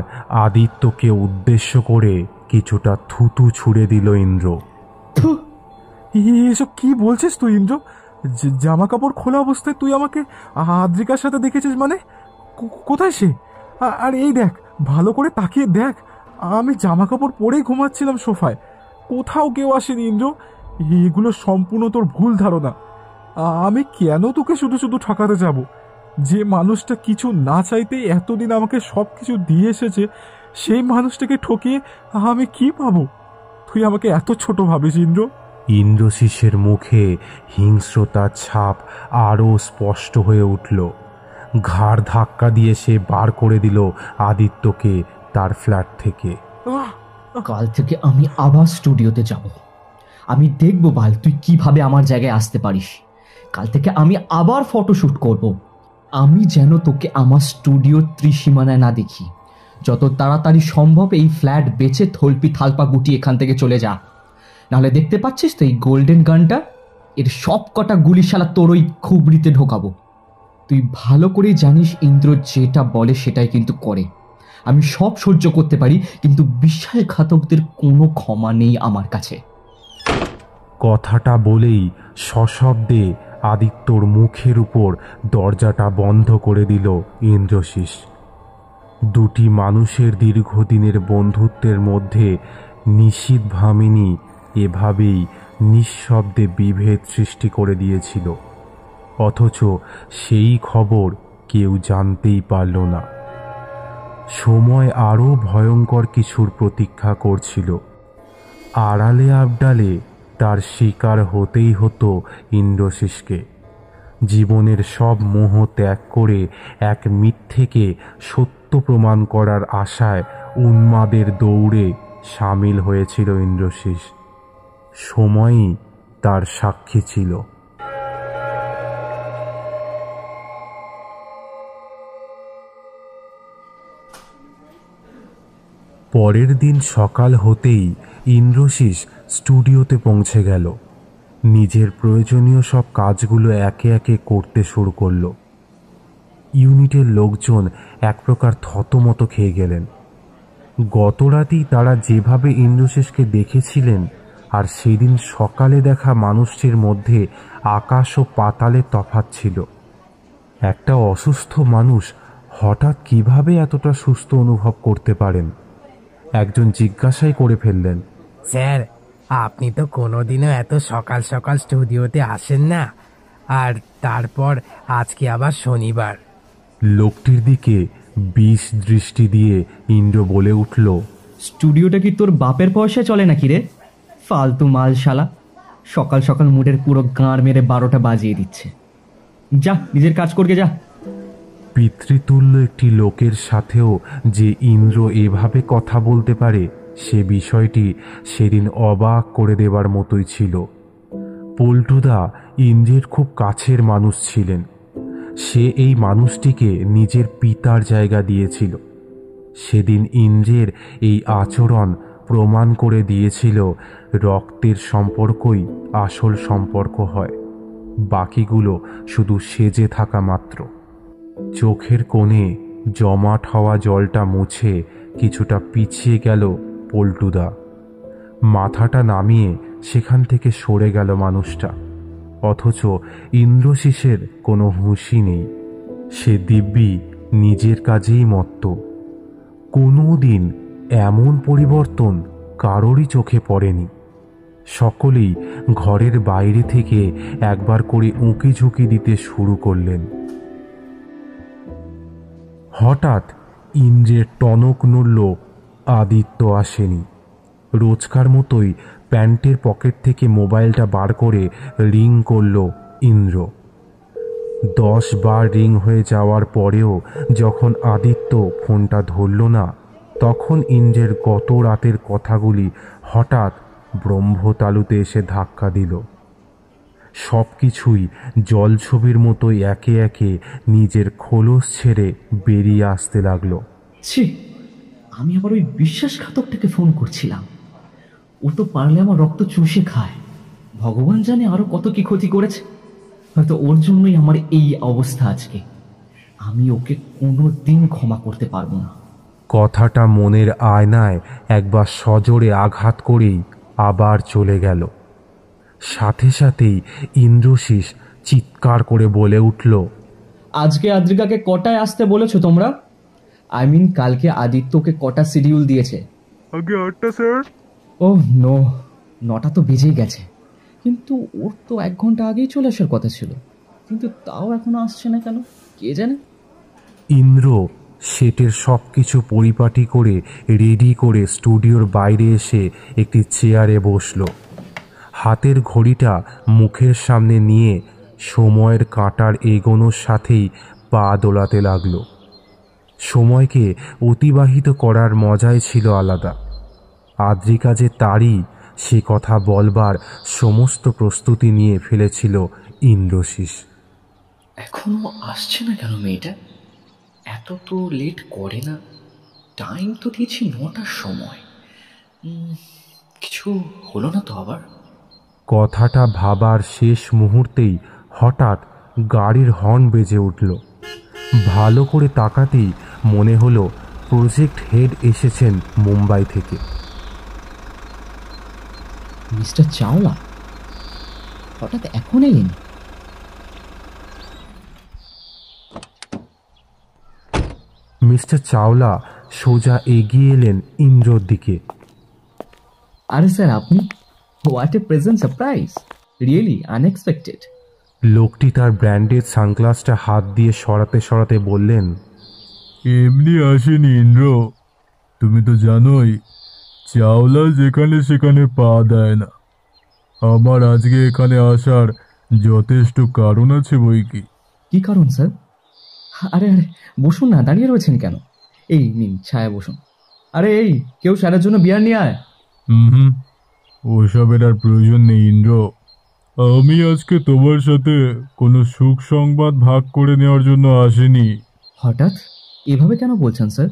S3: আদিত্যকে উদ্দেশ্য করে কিছুটা থুতু ছুঁড়ে দিল ইন্দ্র।
S5: থু,
S4: এসব কি বলছিস তুই ইন্দ্র? জামা কাপড় খোলা অবস্থায় তুই আমাকে আদ্রিকার সাথে দেখেছিস মানে? কোথায় সে? আর এই দেখ, ভালো করে তাকিয়ে দেখ, আমি জামা কাপড় পরেই ঘুমাচ্ছিলাম সোফায়। কোথাও কেউ আসেনি ইন্দ্র। এগুলো সম্পূর্ণ তোর ভুল ধারণা। আমি কেন তোকে শুধু শুধু ঠকাতে যাব? যে মানুষটা কিছু না চাইতেই এতদিন আমাকে সব কিছু দিয়ে এসেছে, সেই মানুষটাকে ঠকিয়ে আমি কি পাবো? তুই আমাকে এত ছোট ভাবিস ইন্দ্র?
S3: ইন্দ্রশিসের মুখে হিংস্রতার ছাপ আরও স্পষ্ট হয়ে উঠল। ঘাড় ধাক্কা দিয়ে সে বার করে দিল আদিত্যকে তার ফ্ল্যাট থেকে।
S5: কাল থেকে আমি আবার স্টুডিওতে যাব। আমি দেখব বাল তুই কিভাবে আমার জায়গায় আসতে পারিস। কাল থেকে আমি আবার ফটোশ্যুট করব। আমি যেন তোকে আমার স্টুডিওর ত্রিসীমানায় না দেখি। যত তাড়াতাড়ি সম্ভব এই ফ্ল্যাট বেচে থলপি থালপা গুটি এখান থেকে চলে যা। নাহলে দেখতে পাচ্ছিস তো এই গোল্ডেন গানটা, এর সব কটা গুলিশালা তোর ওই খুবড়িতে ঢোকাবো। তুই ভালো করেই জানিস ইন্দ্র যেটা বলে সেটাই কিন্তু করে। আমি সব সহ্য করতে পারি, কিন্তু বিশ্বাসঘাতকদের কোনো ক্ষমা নেই আমার কাছে।
S3: কথাটা বলেই সশব্দে আদিত্যর মুখের উপর দরজাটা বন্ধ করে দিল ইন্দ্রশিস। দুটি মানুষের দীর্ঘদিনের বন্ধুত্বের মধ্যে নিশীথ ভামিনী এভাবেই নিঃশব্দে বিভেদ সৃষ্টি করে দিয়েছিল, অথচ সেই খবর কেউ জানতেই পারল না। সময় আরও ভয়ঙ্কর কিছুর প্রতীক্ষা করছিল। আড়ালে আবডালে তার শিকার হতেই হতো ইন্দ্রশিসকে। জীবনের সব মোহ ত্যাগ করে এক মিথ্যেকে সত্য প্রমাণ করার আশায় উন্মাদের দৌড়ে সামিল হয়েছিল ইন্দ্রশিস। সময়ই তার সাক্ষী ছিল। পরের দিন সকাল হতেই ইন্দ্রশিস স্টুডিওতে পৌঁছে গেল। নিজের প্রয়োজনীয় সব কাজগুলো একে একে করতে শুরু করল। ইউনিটের লোকজন এক প্রকার থতমত খেয়ে গেলেন। গতরাতেই তারা যেভাবে ইন্দ্রশিসকে দেখেছিলেন আর সেদিন সকালে দেখা মানুষটির মধ্যে আকাশ ও পাতালের তফাৎ ছিল। একটা অসুস্থ মানুষ হঠাৎ কিভাবে এতটা সুস্থ অনুভব করতে পারেন? একজন জিজ্ঞাসাই করে ফেললেন,
S7: স্যার, আপনি তো কোনোদিনও এত সকাল সকাল স্টুডিওতে আসেন না, আর তারপর আজকে আবার শনিবার।
S3: লোকটির দিকে বিষ দৃষ্টি দিয়ে ইন্দ্র বলে উঠল,
S5: স্টুডিওটা কি তোর বাপের পয়সায় চলে নাকি রে? ফালতু মাল শালা, সকাল সকাল মুডের পুরো গাঁড় মেরে 12টা বাজিয়ে দিচ্ছে। যা নিজের কাজ করকে যা।
S3: পিতৃতুল্য একটি লোকের সাথেও যে ইন্দ্র এভাবে কথা বলতে পারে সে বিষয়টি সেদিন অবাক করে দেবার মতোই ছিল। পল্টুদা ইন্দ্রের খুব কাছের মানুষ ছিলেন। সে এই মানুষটিকে নিজের পিতার জায়গা দিয়েছিল। সেদিন ইন্দ্রের এই আচরণ প্রমাণ করে দিয়েছিল রক্তের সম্পর্কই আসল সম্পর্ক হয়, বাকিগুলো শুধু সেজে থাকা মাত্র। চোখের কোণে জমাট হওয়া জলটা মুছে কিছুটা পিছিয়ে গেল পল্টুদা। মাথাটা নামিয়ে সেখান থেকে সরে গেল মানুষটা, অথচ ইন্দ্রশিসের কোনো হুঁশই নেই। সে দিব্যি নিজের কাজেই মত্ত। কোনোদিন এমন পরিবর্তন কারোরই চোখে পড়েনি। সকলেই ঘরের বাইরে থেকে একবার করে উঁকি ঝুঁকি দিতে শুরু করলেন। হঠাৎ ইন্দ্রের টনক নড়ল। আদিত্য আসেনি। রোজকার মতোই প্যান্টের পকেট থেকে মোবাইলটা বার করে রিং করল ইন্দ্র। 10 বার রিং হয়ে যাওয়ার পরেও যখন আদিত্য ফোনটা ধরল না, তখন ইন্দ্রের গত রাতের কথাগুলি হঠাৎ ব্রহ্মতালুতে এসে ধাক্কা দিল। সব কিছুই জলছবির মতোই একে একে নিজের খোলস ছেড়ে বেরিয়ে আসতে লাগলো।
S5: ছি, আমি আবার ওই বিশ্বাসঘাতকটাকে ফোন করছিলাম। ও তো পারলে আমার রক্ত চুষে খায়। ভগবান জানে আরো কত কি ক্ষতি করেছে। হয়তো ওর জন্যই আমার এই অবস্থা আজকে। আমি ওকে কোনো দিন ক্ষমা করতে পারবো না।
S3: কথাটা মনের আয়নায় একবার সজোরে আঘাত করেই আবার চলে গেল। সাথে সাথেই ইন্দ্রশিস চিৎকার করে বলে উঠল,
S5: আজকে আদ্রিকাকে কটায় আসতে বলেছো তোমরা? আই মিন কালকে আদিত্যকে কটা শিডিউল দিয়েছে?
S3: আগে 8টা স্যার।
S5: ওহ নো, 9টা তো বেজেই গেছে। কিন্তু ওর তো 1 ঘন্টা আগেই চলে আসার কথা ছিল, কিন্তু তাও এখনো আসছে না কেন কে জানে।
S3: ইন্দ্র সেটের সব কিছু পরিপাটি করে রেডি করে স্টুডিওর বাইরে এসে একটি চেয়ারে বসল। হাতের ঘড়িটা মুখের সামনে নিয়ে সময়ের কাঁটার এগোনোর সাথেই পা দোলাতে লাগল। সময়কে অতিবাহিত করার মজাই ছিল আলাদা। আদ্রিকা যে তারই, সে কথা বলবার সমস্ত প্রস্তুতি নিয়ে ফেলেছিল ইন্দ্রশিস।
S5: এখনো আসছে না কেন মেয়েটা? এত তো লেট করে না। টাইম তো দিয়েছি 9টার সময়। কিছু হলো না তো আবার?
S3: কথাটা ভাবার শেষ মুহূর্তেই হঠাৎ গাড়ির হর্ন বেজে উঠল। ভালো করে তাকাতেই মনে হলো প্রজেক্ট হেড এসেছেন মুম্বাই থেকে।
S5: মিস্টার চাওলা হঠাৎ এখন এলেন?
S3: মিস্টার চাওলা সোজা এগিয়ে এলেন ইন্দ্রর দিকে।
S5: আরে স্যার আপনি? What a present surprise, really unexpected.
S3: লোকটি তার ব্র্যান্ডেড সানগ্লাসটা হাত দিয়ে সরাতে সরাতে বললেন,
S8: এমনি আসেনি ইন্দ্র, তুমি তো জানোই চাওলা যেখানে সেখানে পা দেয় না। আমার আজকে এখানে আসার যথেষ্ট কারণ আছে বই কি।
S5: কি কারণ স্যার? আরে আরে বসুন না, দাঁড়িয়ে রয়েছেন কেন? এই নিন ছায়া বসুন। আরে এই কেউ স্যারের জন্য বিয়ার নিয়ে আয়।
S8: ওসবের আর প্রয়োজন নেই ইন্দ্র। আমি আজকে তোমার সাথে কোনো সুখ সংবাদ ভাগ করে নেওয়ার জন্য আসিনি।
S5: হঠাৎ এভাবে কেন বলছেন স্যার?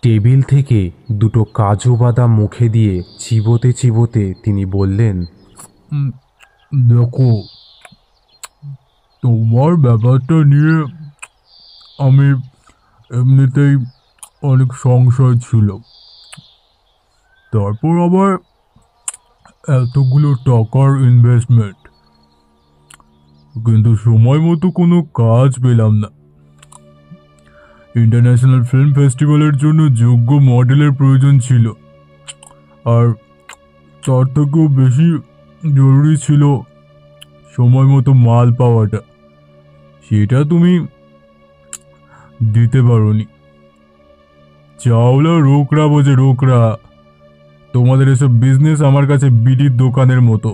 S3: টেবিল থেকে দুটো কাজু বাদাম মুখে দিয়ে চিবোতে চিবোতে তিনি বললেন,
S8: দেখো, তোমার ব্যাপারটা নিয়ে আমি এমনিতেই অনেক সংশয় ছিল। তারপর আবার এতগুলো টাকার ইনভেস্টমেন্ট, কিন্তু সময় মতো কোনো কাজ পেলাম না। ইন্টারন্যাশনাল ফিল্ম ফেস্টিভ্যালের জন্য যোগ্য মডেলের প্রয়োজন ছিল, আর তার থেকেও বেশি জরুরি ছিল সময় মতো মাল পাওয়াটা। সেটা তুমি দিতে পারোনি। চাওলা রোকরা বোঝে রোকরা। তোমাদের এসব বিজনেস আমার কাছে বিড়ির দোকানের মতো।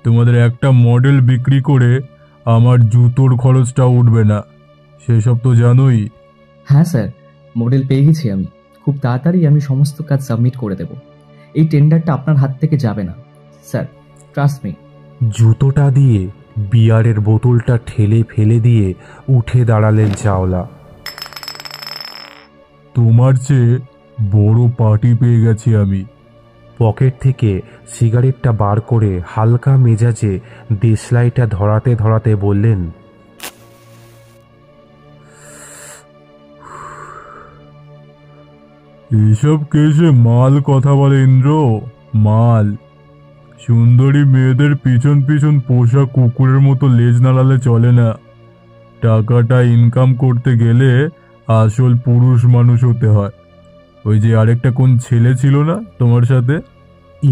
S8: তোমাদের একটা মডেল বিক্রি করে আমার জুতোর খরচটা উঠবে না, সেসব তো জানোই।
S5: হ্যাঁ স্যার, মডেল পেয়ে গেছি আমি। খুব তাড়াতাড়ি আমি সমস্ত কাজ সাবমিট করে দেব। এই টেন্ডারটা আপনার হাত থেকে যাবে না স্যার, ট্রাস্ট মি।
S3: জুতোটা দিয়ে বিয়ারের বোতলটা ঠেলে ফেলে দিয়ে উঠে দাঁড়ালেন চাওলা।
S8: তোমার চেয়ে বড় পার্টি পেয়ে গেছি আমি।
S3: পকেট থেকে সিগারেটটা বার করে হালকা মেজাজে দেশলাইটা ধরাতে ধরাতে বললেন,
S8: এইসব কেসে মাল কথা বলে ইন্দ্র, মাল। সুন্দরী মেয়েদের পিছন পিছন পোষা কুকুরের মতো লেজ নাড়ালে চলে না। টাকাটা ইনকাম করতে গেলে আসল পুরুষ মানুষ হতে হয়। ওই যে আরেকটা কোন ছেলে ছিল না তোমার সাথে?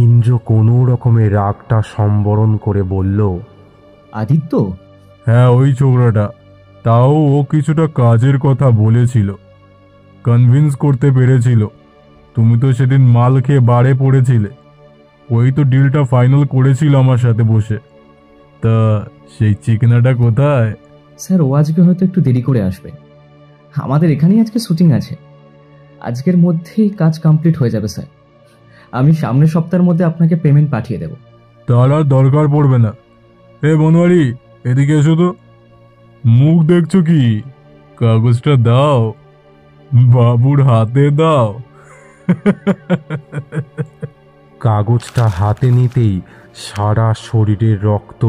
S3: ইন্দ্র কোনো রকমের রাগটা সম্বরণ করে বলল,
S5: আদিত্য?
S8: হ্যাঁ, ওই ছোকরাটা। তাও ও কিছুটা কাজের কথা বলেছিল, কনভিন্স করতে পেরেছিল। তুমি তো সেদিন মাল খেয়ে বাড়ে পড়েছিলে। ওই তো ডিলটা ফাইনাল করেছিল আমার সাথে বসে। তা সেই চিকনাটা কোথায়?
S5: স্যার ও আজকে হয়তো একটু দেরি করে আসবে। আমাদের এখানেই আজকে শুটিং আছে। আজকের মধ্যেই কাজ কমপ্লিট হয়ে যাবে স্যার। আমি সামনের সপ্তাহের মধ্যে আপনাকে পেমেন্ট পাঠিয়ে দেব।
S8: তার আর দরকার পড়বে না। বনওয়ারি, এদিকে এসো তো। মুখ দেখছো কি? কাগজটা দাও, বাবুর হাতে দাও।
S3: কাগজটা হাতে নিতেই সারা শরীরের রক্ত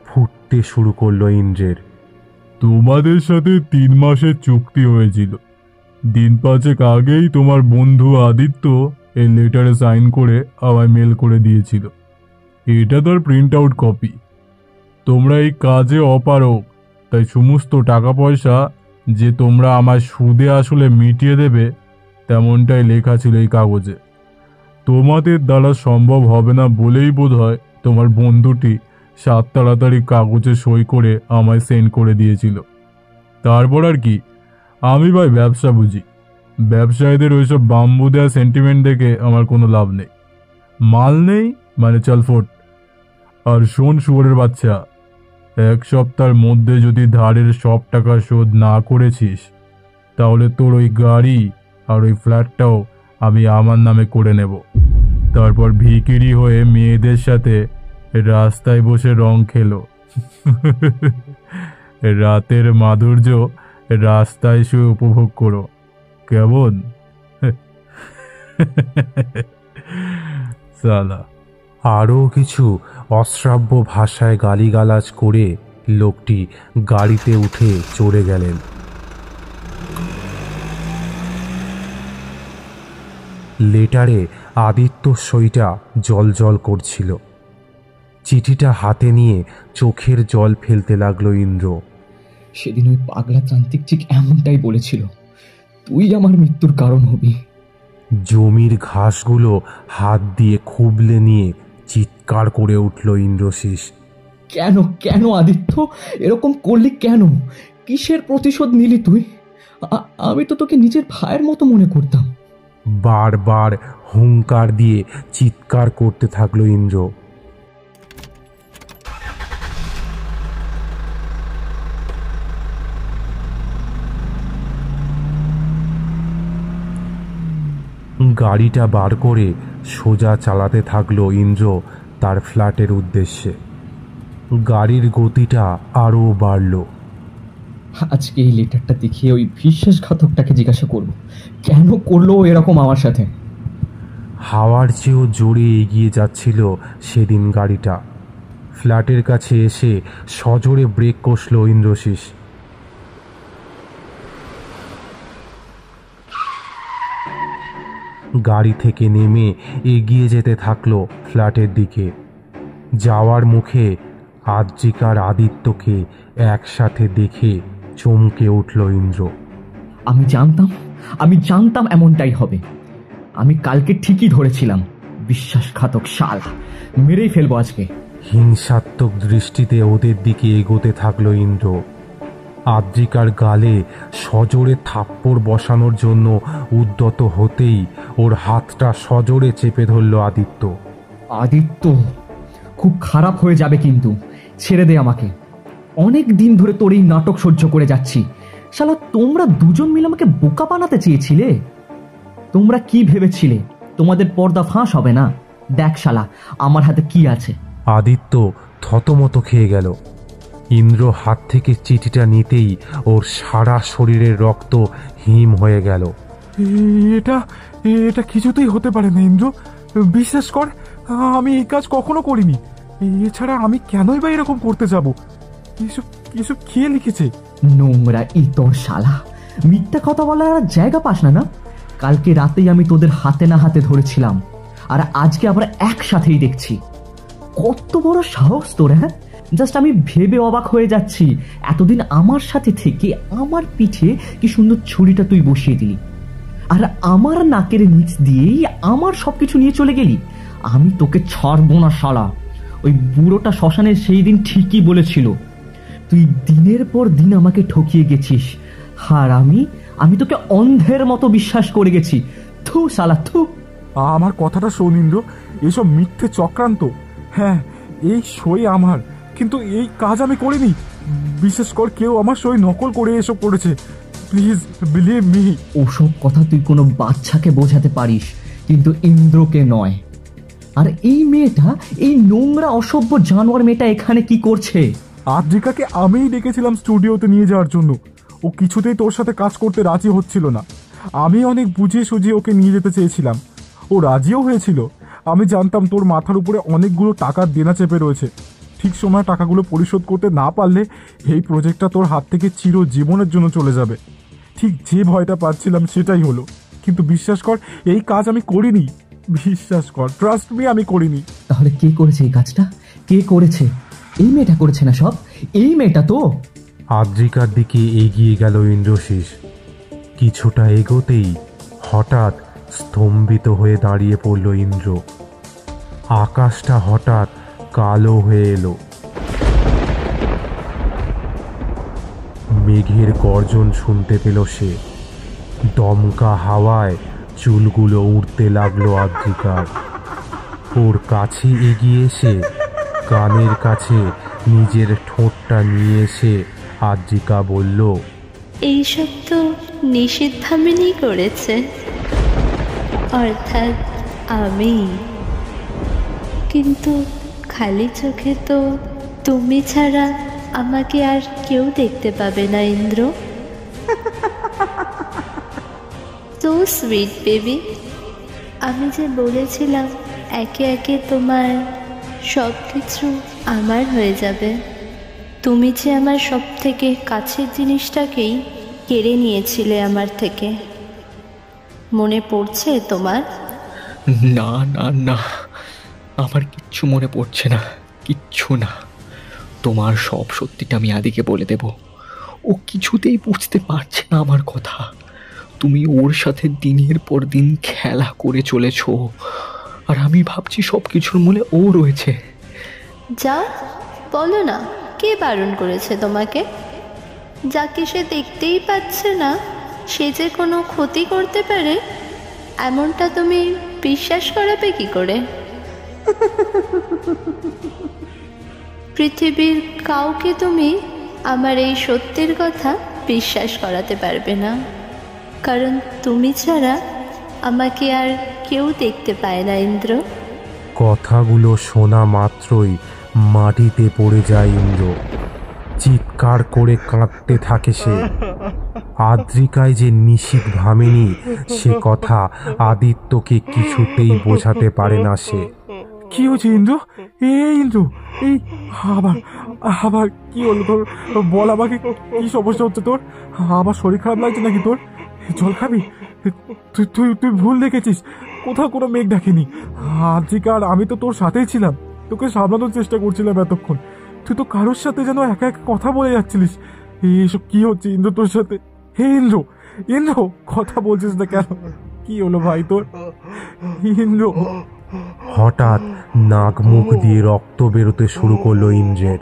S3: ফুটতে শুরু করলো ইন্দ্রের।
S8: তোমাদের সাথে 3 মাসের চুক্তি হয়েছিল। দিন 5 আগেই তোমার বন্ধু আদিত্য এই লেটারে সাইন করে আমায় মেল করে দিয়েছিল। এটা তার প্রিন্ট আউট কপি। তোমরা এই কাজে অপারগ, তাই সমস্ত টাকা পয়সা যে তোমরা আমার সুদে আসলে মিটিয়ে দেবে তেমনটাই লেখা ছিল এই কাগজে। তোমাদের দ্বারা সম্ভব হবে না বলেই বোধহয় তোমার বন্ধুটি 7 তাড়াতাড়ি কাগজে সই করে আমায় সেন্ড করে দিয়েছিল। তারপর আর কি, আমি ভাই ব্যবসা বুঝি। ব্যবসায়ীদের ওইসব বাম্বু দেওয়া সেন্টিমেন্ট দেখে আমার কোনো লাভ নেই। মাল নেই মানে চল ফোট। আর শোন শুয়োরের বাচ্চা, 1 সপ্তাহের মধ্যে যদি ধারের সব টাকা শোধ না করেছিস তাহলে তোর ওই গাড়ি আর ওই ফ্ল্যাটটাও আমি আমার নামে করে নেব। তারপর ভিখিরি হয়ে মেয়েদের সাথে রাস্তায় বসে রং খেলো। রাতের মাধুর্য রাস্তায় শুয়ে উপভোগ করো, কেমন? সালা।
S3: আরও কিছু অশ্রাব্য ভাষায় গালিগালাজ করে লোকটি গাড়িতে উঠে চলে গেলেন। লেটারে আদিত্যর সইটা জলজল করছিল। চিঠিটা হাতে নিয়ে চোখের জল ফেলতে লাগলো ইন্দ্র।
S5: সেদিন ওই পাগলা তান্ত্রিক ঠিক এমনটাই বলেছিল, তুই আমার মৃত্যুর কারণ হবি।
S3: জমির ঘাসগুলো হাত দিয়ে খুবলে নিয়ে চিৎকার করে উঠল ইন্দ্রশিস।
S5: কেন কেন আদিত্য এরকম করলি কেন? কিসের প্রতিশোধ নিলি তুই? আমি তো তোকে নিজের ভাইয়ের মতো মনে করতাম।
S3: বারবার হুঙ্কার দিয়ে চিৎকার করতে থাকলো ইন্দ্র। গাড়িটা বার করে সোজা চালাতে থাকলো ইন্দ্র তার ফ্ল্যাটের উদ্দেশ্যে। গাড়ির গতিটা আরও বাড়ল।
S5: আজকে এই লেটারটা দেখিয়ে ওই বিশ্বাসঘাতকটাকে জিজ্ঞাসা করব কেন করলো এরকম আমার সাথে।
S3: হাওয়ার চেয়েও জোরে এগিয়ে যাচ্ছিল সেদিন গাড়িটা। ফ্ল্যাটের কাছে এসে সজোরে ব্রেক কষল ইন্দ্রশিস। গাড়ি থেকে নেমে এগিয়ে যেতে থাকলো ফ্ল্যাটের দিকে। যাওয়ার মুখে আদ্রিকার আদিত্যকে একসাথে দেখে চমকে উঠল ইন্দ্র।
S5: আমি জানতাম এমনটাই হবে। আমি কালকে ঠিকই ধরেছিলাম, বিশ্বাসঘাতক শালা, মেরেই ফেলবো আজকে।
S3: হিংসাত্মক দৃষ্টিতে ওদের দিকে এগোতে থাকলো ইন্দ্র। আদ্রিকার গালে সজোরে থাপ্পড় বসানোর জন্য উদ্যত হতেই ওর হাতটা সজোরে চেপে ধরল আদিত্য।
S5: আদিত্য, খুব খারাপ হয়ে যাবে কিন্তু, ছেড়ে দে আমাকে। অনেক দিন ধরে তোর এই নাটক সহ্য করে যাচ্ছি। শালা, তোমরা দুজন মিলে আমাকে বোকা বানাতে চেয়েছিলে। তোমরা কি ভেবেছিলে তোমাদের পর্দা ফাঁস হবে না? দেখ শালা, আমার হাতে কি আছে।
S3: আদিত্য থতমত খেয়ে গেল। ইন্দ্র হাত থেকে চিঠিটা নিতেই ওর সারা শরীরের রক্ত হিম হয়ে গেল।
S4: এটা এটা কিছুতেই হতে পারে না ইন্দ্র, বিশ্বাস কর, আমি এই কাজ কখনো করিনি। এছাড়া আমি কেনই বা এরকম করতে যাব? এসব খেয়ে লিখেছে।
S5: নোংরা ইতর শালা, মিথ্যা কথা বলার আর জায়গা পাস না? কালকে রাতেই আমি তোদের হাতে না হাতে ধরেছিলাম, আর আজকে আবার একসাথেই দেখছি। কত বড় সাহস তোর! হ্যাঁ, জাস্ট আমি ভেবে অবাক হয়ে যাচ্ছি, এতদিন আমার সাথে থেকে আমার পিঠে কি সুন্দর ছুরিটা তুই বসিয়ে দিলি, আর আমার নাকের নিচ দিয়েই আমার সবকিছু নিয়ে চলে গেলি। আমি তোকে ছাড়বো না শালা। ওই বুড়োটা শ্মশানে সেই দিন ঠিকই বলেছিল, তুই দিনের পর দিন আমাকে ঠকিয়ে গেছিস, আর আমি তোকে অন্ধের মতো বিশ্বাস করে গেছি। থু শালা, থু।
S4: আমার কথাটা শোন ইন্দ্র, এসব মিথ্যে চক্রান্ত। হ্যাঁ, এই সই আমার, কিন্তু এই কাজ আমি করিনি। বিশেষ কর, কেউ আমার সই নকল করে এসব করেছে। Please believe me.
S5: ওসব কথা তুই কোনো বাচ্চাকে বোঝাতে পারিস, কিন্তু ইন্দ্রকে নয়। আর এই মেয়েটা, এই নোংরা অসভ্য জানোয়ার মেয়েটা এখানে কি করছে?
S8: আদ্রিকাকে আমিই ডেকেছিলাম স্টুডিওতে নিয়ে যাওয়ার জন্য। ও কিছুতেই তোর সাথে কাজ করতে রাজি হচ্ছিল না। আমি অনেক বুঝিয়ে সুঝিয়ে ওকে নিয়ে যেতে চেয়েছিলাম, ও রাজিও হয়েছিল। আমি জানতাম তোর মাথার উপরে অনেকগুলো টাকার দেনা চেপে রয়েছে। ঠিক সময় টাকাগুলো পরিশোধ করতে না পারলে এই প্রজেক্টটা তোর হাত থেকে চিরজীবনের জন্য চলে যাবে। ঠিক যে ভয়টা পাচ্ছিলাম সেটাই হলো। কিন্তু বিশ্বাস কর, এই কাজ আমি করিনি। বিশ্বাস কর, ট্রাস্ট মি, আমি করিনি।
S5: তাহলে কে করেছে এই কাজটা? কে করেছে? এই মেয়েটা করেছে না সব? এই মেয়েটা তো।
S3: আদ্রিকার দিকে এগিয়ে গেল ইন্দ্রশিস। কিছুটা এগোতেই হঠাৎ স্তম্ভিত হয়ে দাঁড়িয়ে পড়ল ইন্দ্র। আকাশটা হঠাৎ কালো হয়ে এলো। মেঘের গর্জন শুনতে পেল সে। দমকা হাওয়ায় চুলগুলো উড়তে লাগলো আদ্রিকার। ওর কাছে এগিয়ে এসে কানের কাছে নিজের ঠোঁটটা নিয়ে এসে আদ্রিকা বলল,
S6: এইসব তো নিষিদ্ধামিনী করেছে, অর্থাৎ আমি। কিন্তু খালি চোখে তো তুমি ছাড়া আমাকে আর কেউ দেখতে পাবে না ইন্দ্র। So sweet baby. আমি যে বলেছিলাম একে একে তোমার সব কিছু আমার হয়ে যাবে, তুমি যে আমার সব থেকে কাছের জিনিসটাকেই কেড়ে নিয়েছিলে আমার থেকে। মনে পড়ছে তোমার?
S5: না না না, আমার কিচ্ছু মনে পড়ছে না, কিচ্ছু না। তোমার সব সত্যিটা আমি আদিকে বলে দেব। ও কিছুতেই বুঝতে পারছে না আমার কথা। তুমি ওর সাথে দিনের পর দিন খেলা করে চলেছ, আর আমি ভাবছি সব কিছুর মূলে ও রয়েছে।
S6: যাও বলো না, কে বারণ করেছে তোমাকে? যাকে সে দেখতেই পাচ্ছে না সে যে কোনো ক্ষতি করতে পারে, এমনটা তুমি বিশ্বাস করাবে কি করে? পৃথিবীর কাউকে তুমি আমার এই সত্যের কথা বিশ্বাস করাতে পারবে না, কারণ তুমি ছাড়া আমাকে আর কেউ দেখতে পায় না ইন্দ্র।
S3: কথাগুলো শোনা মাত্রই মাটিতে পড়ে যায় ইন্দ্র। চিৎকার করে কাঁদতে থাকে সে। আদ্রিকায় যে নিশীথ ভামেনি সে কথা আদিত্যকে কিছুতেই বোঝাতে পারে না সে।
S8: কি হচ্ছে ইন্দ্র? ইন্দ্র, এই আবার আবার কি হলো তোর? বল আমাকে, কি সমস্যা হচ্ছে তোর? আবার শরীর খারাপ লাগছে নাকি তোর? জল খাবি? তুই তুই তুই ভুল দেখেছিস, কোথাও কোনো মেঘ ডাকেনি। আদ্রিকা আর আমি তো তোর সাথেই ছিলাম, তোকে সামলানোর চেষ্টা করছিলাম এতক্ষণ। তুই তো কারোর সাথে যেন একা একা কথা বলে যাচ্ছিলিস। এইসব কি হচ্ছে ইন্দ্র তোর সাথে? হে ইন্দ্র, ইন্দ্র, কথা বলছিস না কেন? কি হলো ভাই তোর? ইন্দ্র।
S3: হঠাৎ নাক মুখ দিয়ে রক্ত বেরোতে শুরু করলো ইন্দ্রের।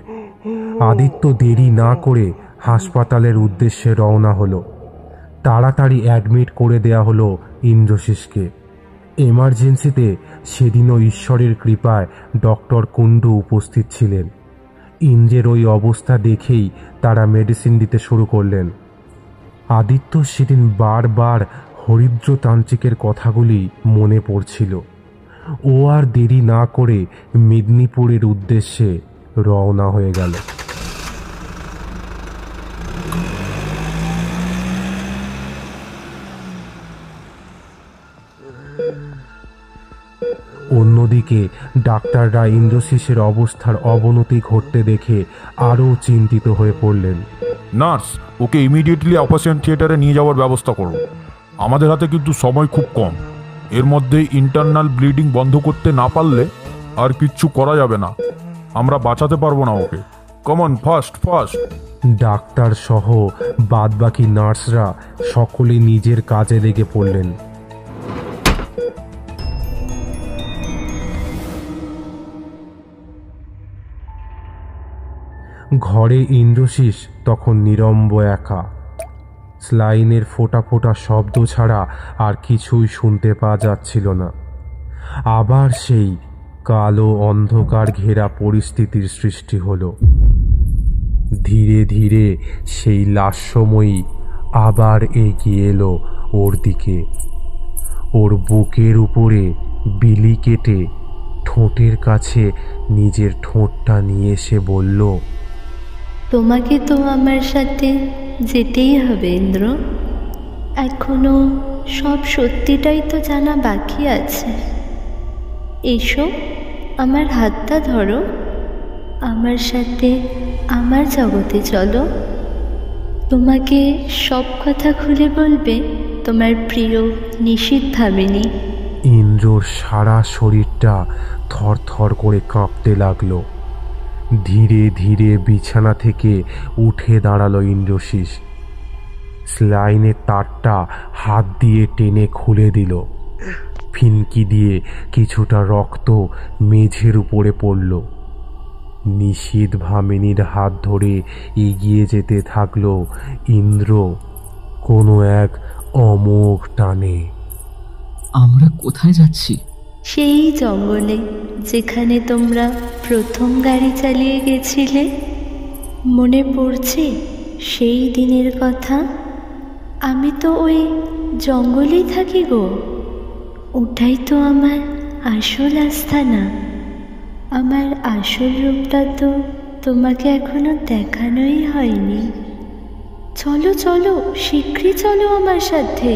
S3: আদিত্য দেরি না করে হাসপাতালের উদ্দেশ্যে রওনা হলো। তাড়াতাড়ি অ্যাডমিট করে দেয়া হলো ইন্দ্রশিসকে। এমার্জেন্সিতে সেদিনও ঈশ্বরের কৃপায় ডক্টর কুণ্ডু উপস্থিত ছিলেন। ইন্দ্রের ওই অবস্থা দেখেই তারা মেডিসিন দিতে শুরু করলেন। আদিত্য সেদিন বারবার হরিদ্রতান্ত্রিকের কথাগুলি মনে পড়ছিল। ও আর দেরি না করে মেদিনীপুরের উদ্দেশ্যে রওনা হয়ে গেল। অন্যদিকে ডাক্তাররা ইন্দ্রশিসের অবস্থার অবনতি ঘটতে দেখে আরও চিন্তিত হয়ে পড়লেন।
S9: নার্স, ওকে ইমিডিয়েটলি অপারেশন থিয়েটারে নিয়ে যাওয়ার ব্যবস্থা করুন। আমাদের হাতে কিন্তু সময় খুব কম। এর মধ্যে ইন্টারনাল ব্লিডিং বন্ধ করতে না পারলে আর কিচ্ছু করা যাবে না। আমরা বাঁচাতে পারবো না ওকে। Come on, fast fast.
S3: ডাক্তার সহ বাদবাকি নার্সরা সকলে নিজের কাজে লেগে পড়লেন। ঘরে ইন্দ্রশিস তখন নিরম্ব একা। স্লাইনের ফোঁটা ফোঁটা শব্দ ছাড়া আর কিছুই শুনতে পাওয়া যাচ্ছিল না। আবার সেই কালো অন্ধকার ঘেরা পরিস্থিতির সৃষ্টি হলো। ধীরে ধীরে সেই লাস্যময়ী আবার এগিয়ে এলো ওর দিকে। ওর বুকের উপরে বিলি কেটে ঠোঁটের কাছে নিজের ঠোঁটটা নিয়ে এসে বলল,
S6: তোমাকে তো আমার সাথে যেতেই হবে ইন্দ্র। এখনো সব সত্যিটাই তো জানা বাকি আছে। এসো, আমার হাতটা ধরো, আমার সাথে আমার জগতে চলো। তোমাকে সব কথা খুলে বলবে তোমার প্রিয় নিশীথ ভামিনী।
S3: ইন্দ্রর সারা শরীরটা থরথর করে কাঁপতে লাগলো। ধীরে ধীরে বিছানা থেকে উঠে দাঁড়ালো ইন্দ্রশিস। স্লাইনের তারটা হাত দিয়ে টেনে খুলে দিল। ফিনকি দিয়ে কিছুটা রক্ত মেঝের উপরে পড়ল। নিশীথ ভামিনীর হাত ধরে এগিয়ে যেতে থাকলো ইন্দ্র কোনো এক অমোঘ টানে।
S5: আমরা কোথায় যাচ্ছি?
S6: সেই জঙ্গলে যেখানে তোমরা প্রথম গাড়ি চালিয়ে গেছিলে। মনে পড়ছে সেই দিনের কথা? আমি তো ওই জঙ্গলেই থাকি গো। ওটাই তো আমার আসল আস্তানা। আমার আসল রূপটা তো তোমাকে এখনো দেখানোই হয়নি। চলো চলো, শীঘ্রই চলো আমার সাথে।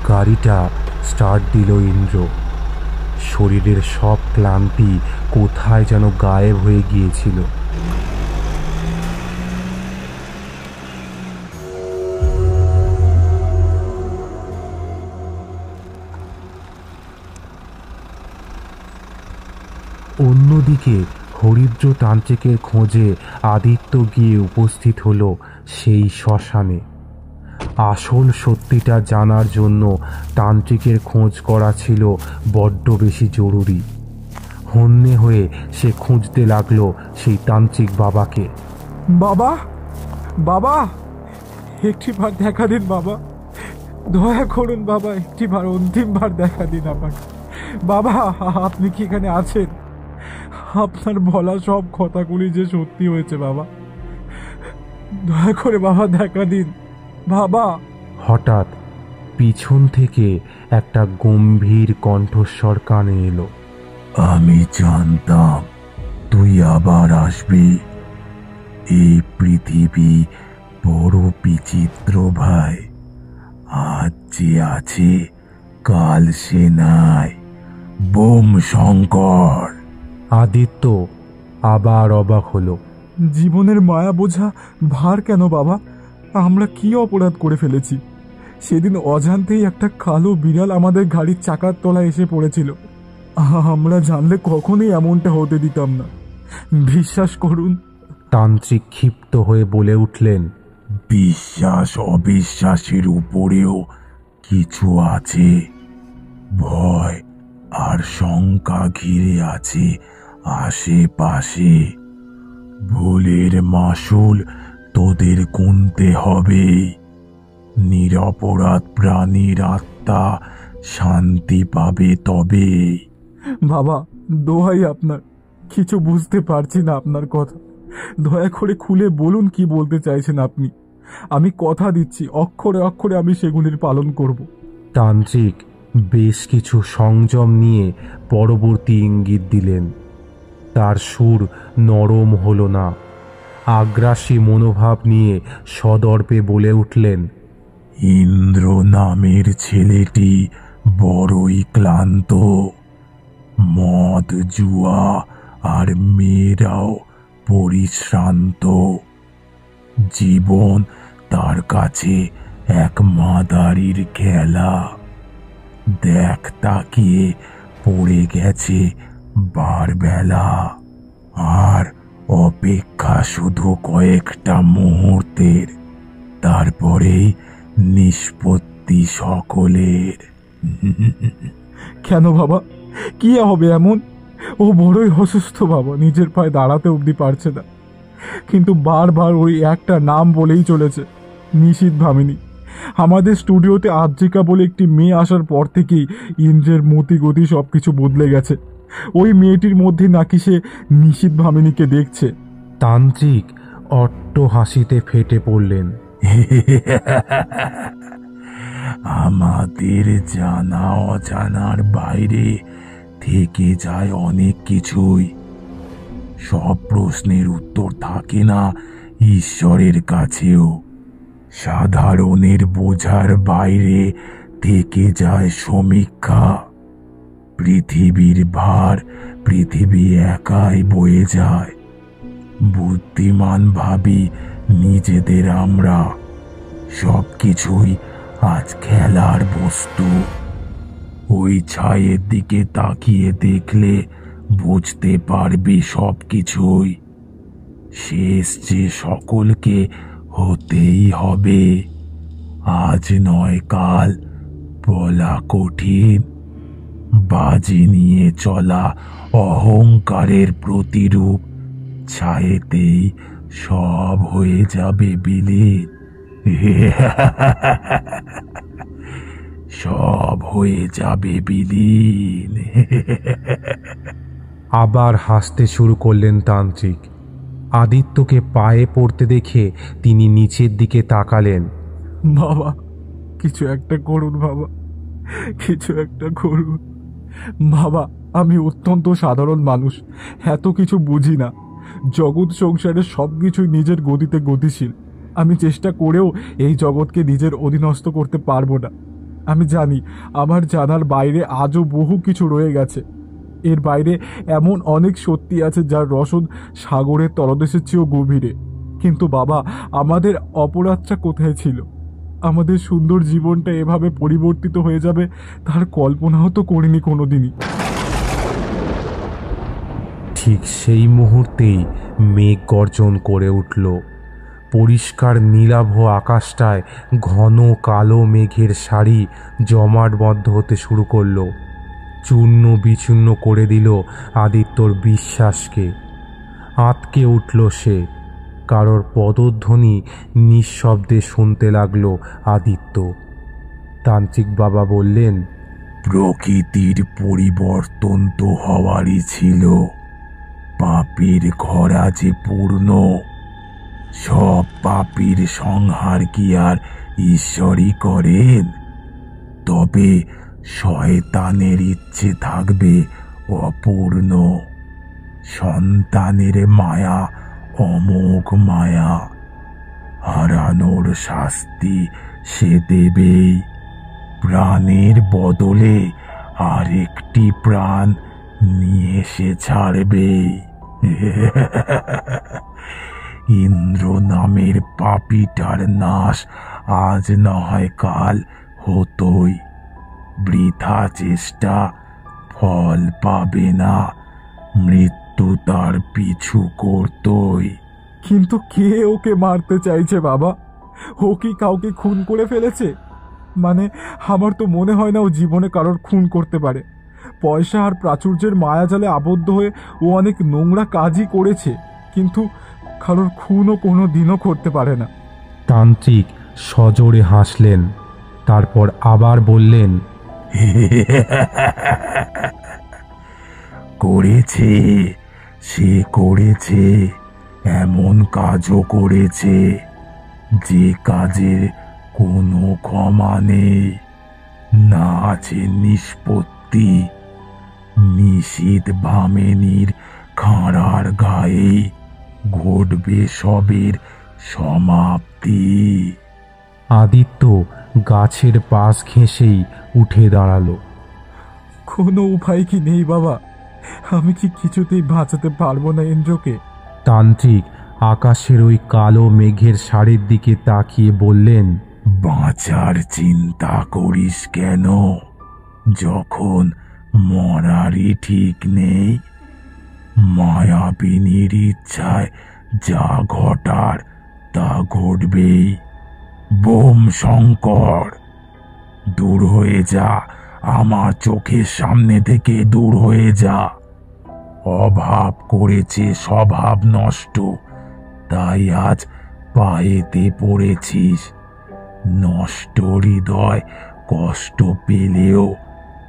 S3: গাড়িটা স্টার্ট দিল ইন্দ্র। শরীরের সব ক্লান্তি কোথায় যেন গায়েব হয়ে গিয়েছিল। অন্যদিকে হরিদ্র তান্ত্রিকের খোঁজে আদিত্য গিয়ে উপস্থিত হলো সেই শ্মশানে। আসল সত্যিটা জানার জন্য তান্ত্রিকের খোঁজ করা ছিল বড্ড বেশি জরুরি। হন্যে হয়ে সে খুঁজতে লাগলো সেই তান্ত্রিক বাবাকে।
S4: বাবা, বাবা, একটিবার দেখা দিন বাবা, দয়া করুন বাবা, একটিবার অন্তিমবার দেখা দিন আমাকে। বাবা, আপনি কি এখানে আছেন? আপনার বলা সব কথাগুলি যে সত্যি হয়েছে বাবা, দয়া করে বাবা দেখা দিন বাবা।
S3: হঠাৎ পিছন থেকে একটা গম্ভীর কণ্ঠস্বর কানে এলো।
S1: আমি জানতাম তুই আবার আসবি। এই পৃথিবী বড় বিচিত্র ভাই। আজ যে আছে কাল সে নাই। বোম শঙ্কর।
S3: আদিত্য আবার অবাক হলো।
S4: জীবনের মায়া বোঝা ভার কেন বাবা? আমরা কি অপরাধ করে ফেলেছি? সেদিন অজান্তেই একটা কালো বিড়াল আমাদের গাড়ির চাকার তলায় এসে পড়েছিল। আমরা জানলে কখনোই এমনটা হতে দিতাম না। বিশ্বাস করুন।
S3: তান্ত্রিক ক্ষিপ্ত হয়ে বলে উঠলেন,
S1: বিশ্বাস অবিশ্বাসের উপরেও কিছু আছে। ভয় আর শঙ্কা ঘিরে আছে আশেপাশে। ভুলের মাসুল তোদের গুনতে হবে। নিরপরাধ প্রাণীর আত্মা শান্তি পাবে তবে।
S4: বাবা, দোহাই আপনার, কিছু বুঝতে পারছি না আপনার কথা। দয়া করে খুলে বলুন কি বলতে চাইছেন আপনি। আমি কথা দিচ্ছি, অক্ষরে অক্ষরে আমি সেগুলির পালন করব।
S3: তান্ত্রিক বেশ কিছু সংযম নিয়ে পরবর্তী ইঙ্গিত দিলেন। তার সুর নরম হলো না। আগ্রাসী মনোভাব নিয়ে সদর্পে বলে উঠলেন,
S1: ইন্দ্র নামের ছেলেটি বড়ই ক্লান্ত। মদ, জুয়া আর মেয়েরাও পরিশ্রান্ত। জীবন তার কাছে এক মাদারির খেলা। দেখ, তাকিয়ে পড়ে গেছে বারবেলা। আর অপেক্ষা শুধু কয়েকটা মুহূর্তের, তারপরেই নিষ্পত্তি সকলের।
S4: কেন বাবা, কি হবে এমন? ও বড়ই অসুস্থ বাবা, নিজের পায়ে দাঁড়াতে অবধি পারছে না। কিন্তু বারবার ওই একটা নাম বলেই চলেছে, নিশীথ ভামিনী। আমাদের স্টুডিওতে আদ্রিকা বলে একটি মেয়ে আসার পর থেকেই ইন্দ্রের মতি গতি সবকিছু বদলে গেছে। ওই মেয়েটির মধ্যে নাকি সে নিশীথ ভামিনীকে দেখছে।
S3: তান্ত্রিক অট্ট হাসিতে ফেটে পড়লেন।
S1: আমাদের জানা অজানার বাইরে থেকে যায় অনেক কিছুই। সব প্রশ্নের উত্তর থাকে না ঈশ্বরের কাছেও। সাধারণের বোঝার বাইরে থেকে যায় সমীক্ষা। পৃথিবীর ভার পৃথিবী একাই বয়ে যায়। বুদ্ধিমান ভাবি নিজেদের আমরা। সবকিছুই আজ খেলার বস্তু। ওই ছায়ের দিকে তাকিয়ে দেখলে বুঝতে পারবি সবকিছুই। শেষ যে সকলকে হতেই হবে, আজ নয় কাল বলা কঠিন। বাজি নিয়ে চলা অহংকারের প্রতিরূপ। ছায়েতেই সব হয়ে যাবে বিলীন। সব হয়ে যাবে বিলীন।
S3: আবার হাসতে শুরু করলেন তান্ত্রিক। আদিত্যকে পায়ে পড়তে দেখে তিনি নিচের দিকে তাকালেন।
S8: বাবা, কিছু একটা করুন বাবা, কিছু একটা করুন বাবা। আমি অত্যন্ত সাধারণ মানুষ, এত কিছু বুঝি না। জগৎ সংসারের সব কিছুই নিজের গতিতে গতিশীল। আমি চেষ্টা করেও এই জগৎকে নিজের অধীনস্থ করতে পারবো না। আমি জানি আমার জানার বাইরে আজও বহু কিছু রয়ে গেছে। এর বাইরে এমন অনেক সত্যি আছে যার রসদ সাগরের তলদেশের চেয়েও গভীরে। কিন্তু বাবা, আমাদের অপরাধটা কোথায় ছিল? আমাদের সুন্দর জীবনটা এভাবে পরিবর্তিত হয়ে যাবে তার কল্পনাও তো করিনি কোনোদিনই।
S3: ঠিক সেই মুহূর্তেই মেঘ গর্জন করে উঠল। পরিষ্কার নীলাভ আকাশটায় ঘন কালো মেঘের সারি জমাটবদ্ধ হতে শুরু করলো। চূর্ণ বিচূর্ণ করে দিল আদিত্যর বিশ্বাসকে। আঁতকে উঠল সে। কারোর পদধ্বনি নিঃশব্দে শুনতে লাগলো আদিত্য। তান্ত্রিক বাবা বললেন,
S1: প্রকৃতির পরিবর্তন তো হওয়ারই ছিল। পাপীর ঘরা যে পূর্ণ। সব পাপীর সংহার কি আর ঈশ্বরই করেন? তবে শয়তানের ইচ্ছে থাকবে অপূর্ণ। সন্তানের মায়া অমোঘ মায়া। হারানোর শাস্তি সে দেবেই। প্রাণের বদলে আরেকটি প্রাণ নিয়ে সে ছাড়বে। ইন্দ্র নামের পাপীটার নাশ আজ না হয় কাল হতোই। বৃথা চেষ্টা ফল পাবে না। মৃত্যু তার পিছু করতই।
S8: কিন্তু কে ওকে মারতে চাইছে বাবা? ও কি কাউকে খুন করে ফেলেছে? মানে আমার তো মনে হয় না ও জীবনে কারোর খুন করতে পারে। পয়সা আর প্রাচুর্যের মায়াজালে আবদ্ধ হয়ে ও অনেক নোংরা কাজই করেছে, কিন্তু কারোর খুনও কোনো দিনও করতে পারে না।
S3: তান্ত্রিক সজোরে হাসলেন। তারপর আবার বললেন,
S1: করেছে, সে করেছে। এমন কাজও করেছে যে কাজের কোনো ক্ষমা নেই। না আছে নিষ্পত্তি। নিশীথ ভামেনির খাঁড়ার গায়ে ঘটবে সবের সমাপ্তি।
S3: আদিত্য গাছের পাশ ঘেঁষেই উঠে দাঁড়ালো।
S8: কোনো উপায় কি নেই বাবা? আমি কি কিছুতেই বাঁচাতে পারবো না ইন্দ্রকে?
S3: তান্ত্রিক আকাশের ওই কালো মেঘের সারির দিকে তাকিয়ে বললেন,
S1: বাঁচার চিন্তা করিস কেন, যখন মরারই ঠিক নেই? মায়াবিনীর ইচ্ছায় যা ঘটার তা ঘটবেই। বোম শঙ্কর, দূর হয়ে যা, আমার চোখের সামনে থেকে দূর হয়ে যা। অভাব করেছে স্বভাব নষ্ট, তাই আজ পায়েতে পড়েছিস। নষ্ট হৃদয় কষ্ট পেলেও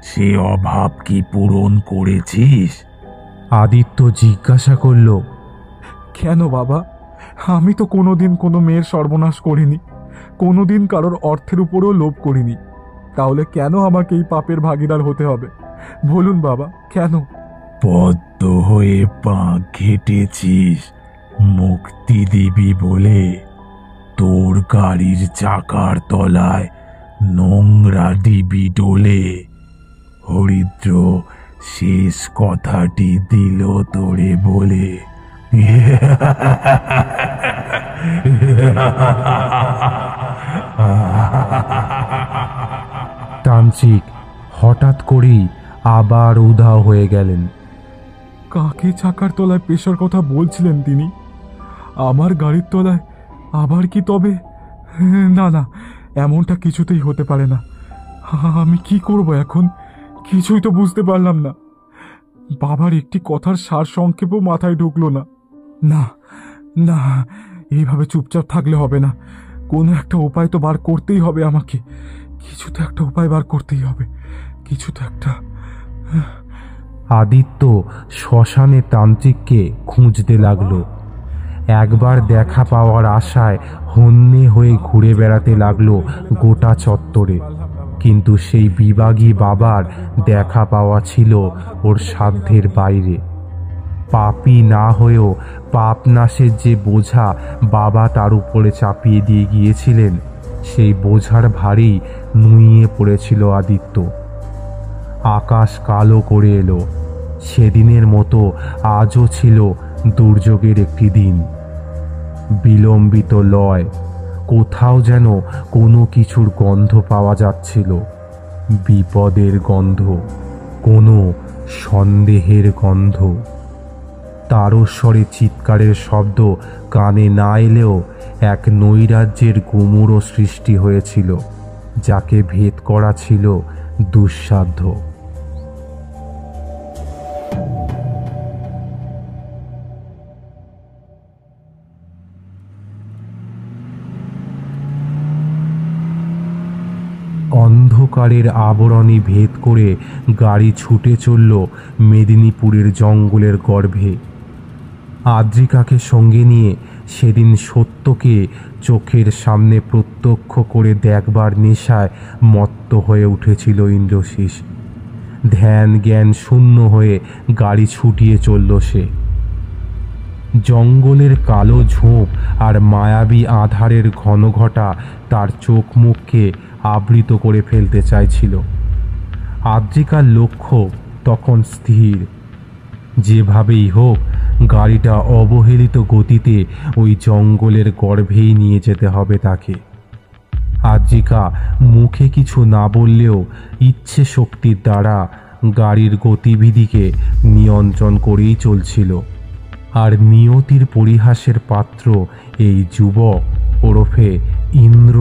S1: সে অভাব কি পূরণ করেছিস?
S3: আদিত্য জিজ্ঞাসা করল,
S8: কেন বাবা? আমি তো কোনোদিন কোনো মেয়ের সর্বনাশ করিনি, কোনোদিন কারোর অর্থের উপরেও লোভ করিনি। তাহলে কেন আমাকে এই পাপের ভাগিদার হতে হবে বলুন বাবা, কেন?
S1: পদ্ম হয়ে পা ঘেটেছিস মুক্তি দিবি বলে তোর গাড়ির চাকার তলায় নোংরা ডিবি ডোলে। হরিদ্র শেষ কথাটি দিল তোরে বলে।
S3: তান্ত্রিক হঠাৎ করেই আবার উধাও হয়ে গেলেন।
S8: কাকে চাকার তলায় পেশার কথা বলছিলেন তিনি? আমার গাড়ির তলায় আবার কি তবে? না না, এমনটা কিছুতেই হতে পারে না। আমি কি করব এখন? কিছুই তো বুঝতে পারলাম না। বাবার একটি কথার সার সংক্ষেপও মাথায় ঢুকলো না। না না, এইভাবে চুপচাপ থাকলে হবে না। কোনো একটা উপায় তো বার করতেই হবে আমাকে। কিছু তো একটা উপায় বার করতেই হবে, কিছু তো একটা।
S3: আদিত্য শ্মশানে তান্ত্রিককে খুঁজতে লাগলো। একবার দেখা পাওয়ার আশায় হন্যে হয়ে ঘুরে বেড়াতে লাগলো গোটা চত্বরে, কিন্তু সেই বিভাগী বাবার দেখা পাওয়া ছিল ওর সাধ্যের বাইরে। পাপী না হয়েও পাপ নাশের যে বোঝা বাবা তার উপরে চাপিয়ে দিয়ে গিয়েছিলেন, সেই বোঝার ভারী নুইয়ে পড়েছিল আদিত্য। আকাশ কালো করে এলো। সেদিনের মতো আজও ছিল দুর্যোগের একটি দিন। বিলম্বিত লয়, কোথাও যেন কোনো কিছুর গন্ধ পাওয়া যাচ্ছিল। বিপদের গন্ধ, কোনো সন্দেহের গন্ধ। তারস্বরে চিৎকারের শব্দ কানে না এলেও এক নৈরাজ্যের গুমুরও সৃষ্টি হয়েছিল, যাকে ভেদ করা ছিল দুঃসাধ্য। অন্ধকারের আবরণী ভেদ করে গাড়ি ছুটে চলল মেদিনীপুরের জঙ্গলের গর্ভে। আদ্রিকাকে সঙ্গে নিয়ে সেদিন সত্যকে চোখের সামনে প্রত্যক্ষ করে দেখবার নেশায় মত্ত হয়ে উঠেছিল ইন্দ্রশীষ। ধ্যান জ্ঞান শূন্য হয়ে গাড়ি ছুটিয়ে চলল সে। জঙ্গলের কালো ঝোপ আর মায়াবী আধারের ঘনঘটা তার চোখ মুখকে আবৃত করে ফেলতে চাইছিল। আদ্রিকার লক্ষ্য তখন স্থির। যেভাবেই হোক গাড়িটা অবহেলিত গতিতে ওই জঙ্গলের গর্ভেই নিয়ে যেতে হবে তাকে। আদ্রিকা মুখে কিছু না বললেও ইচ্ছে শক্তির দ্বারা গাড়ির গতিবিধিকে নিয়ন্ত্রণ করেই চলছিল। আর নিয়তির পরিহাসের পাত্র এই যুবক ওরফে ইন্দ্র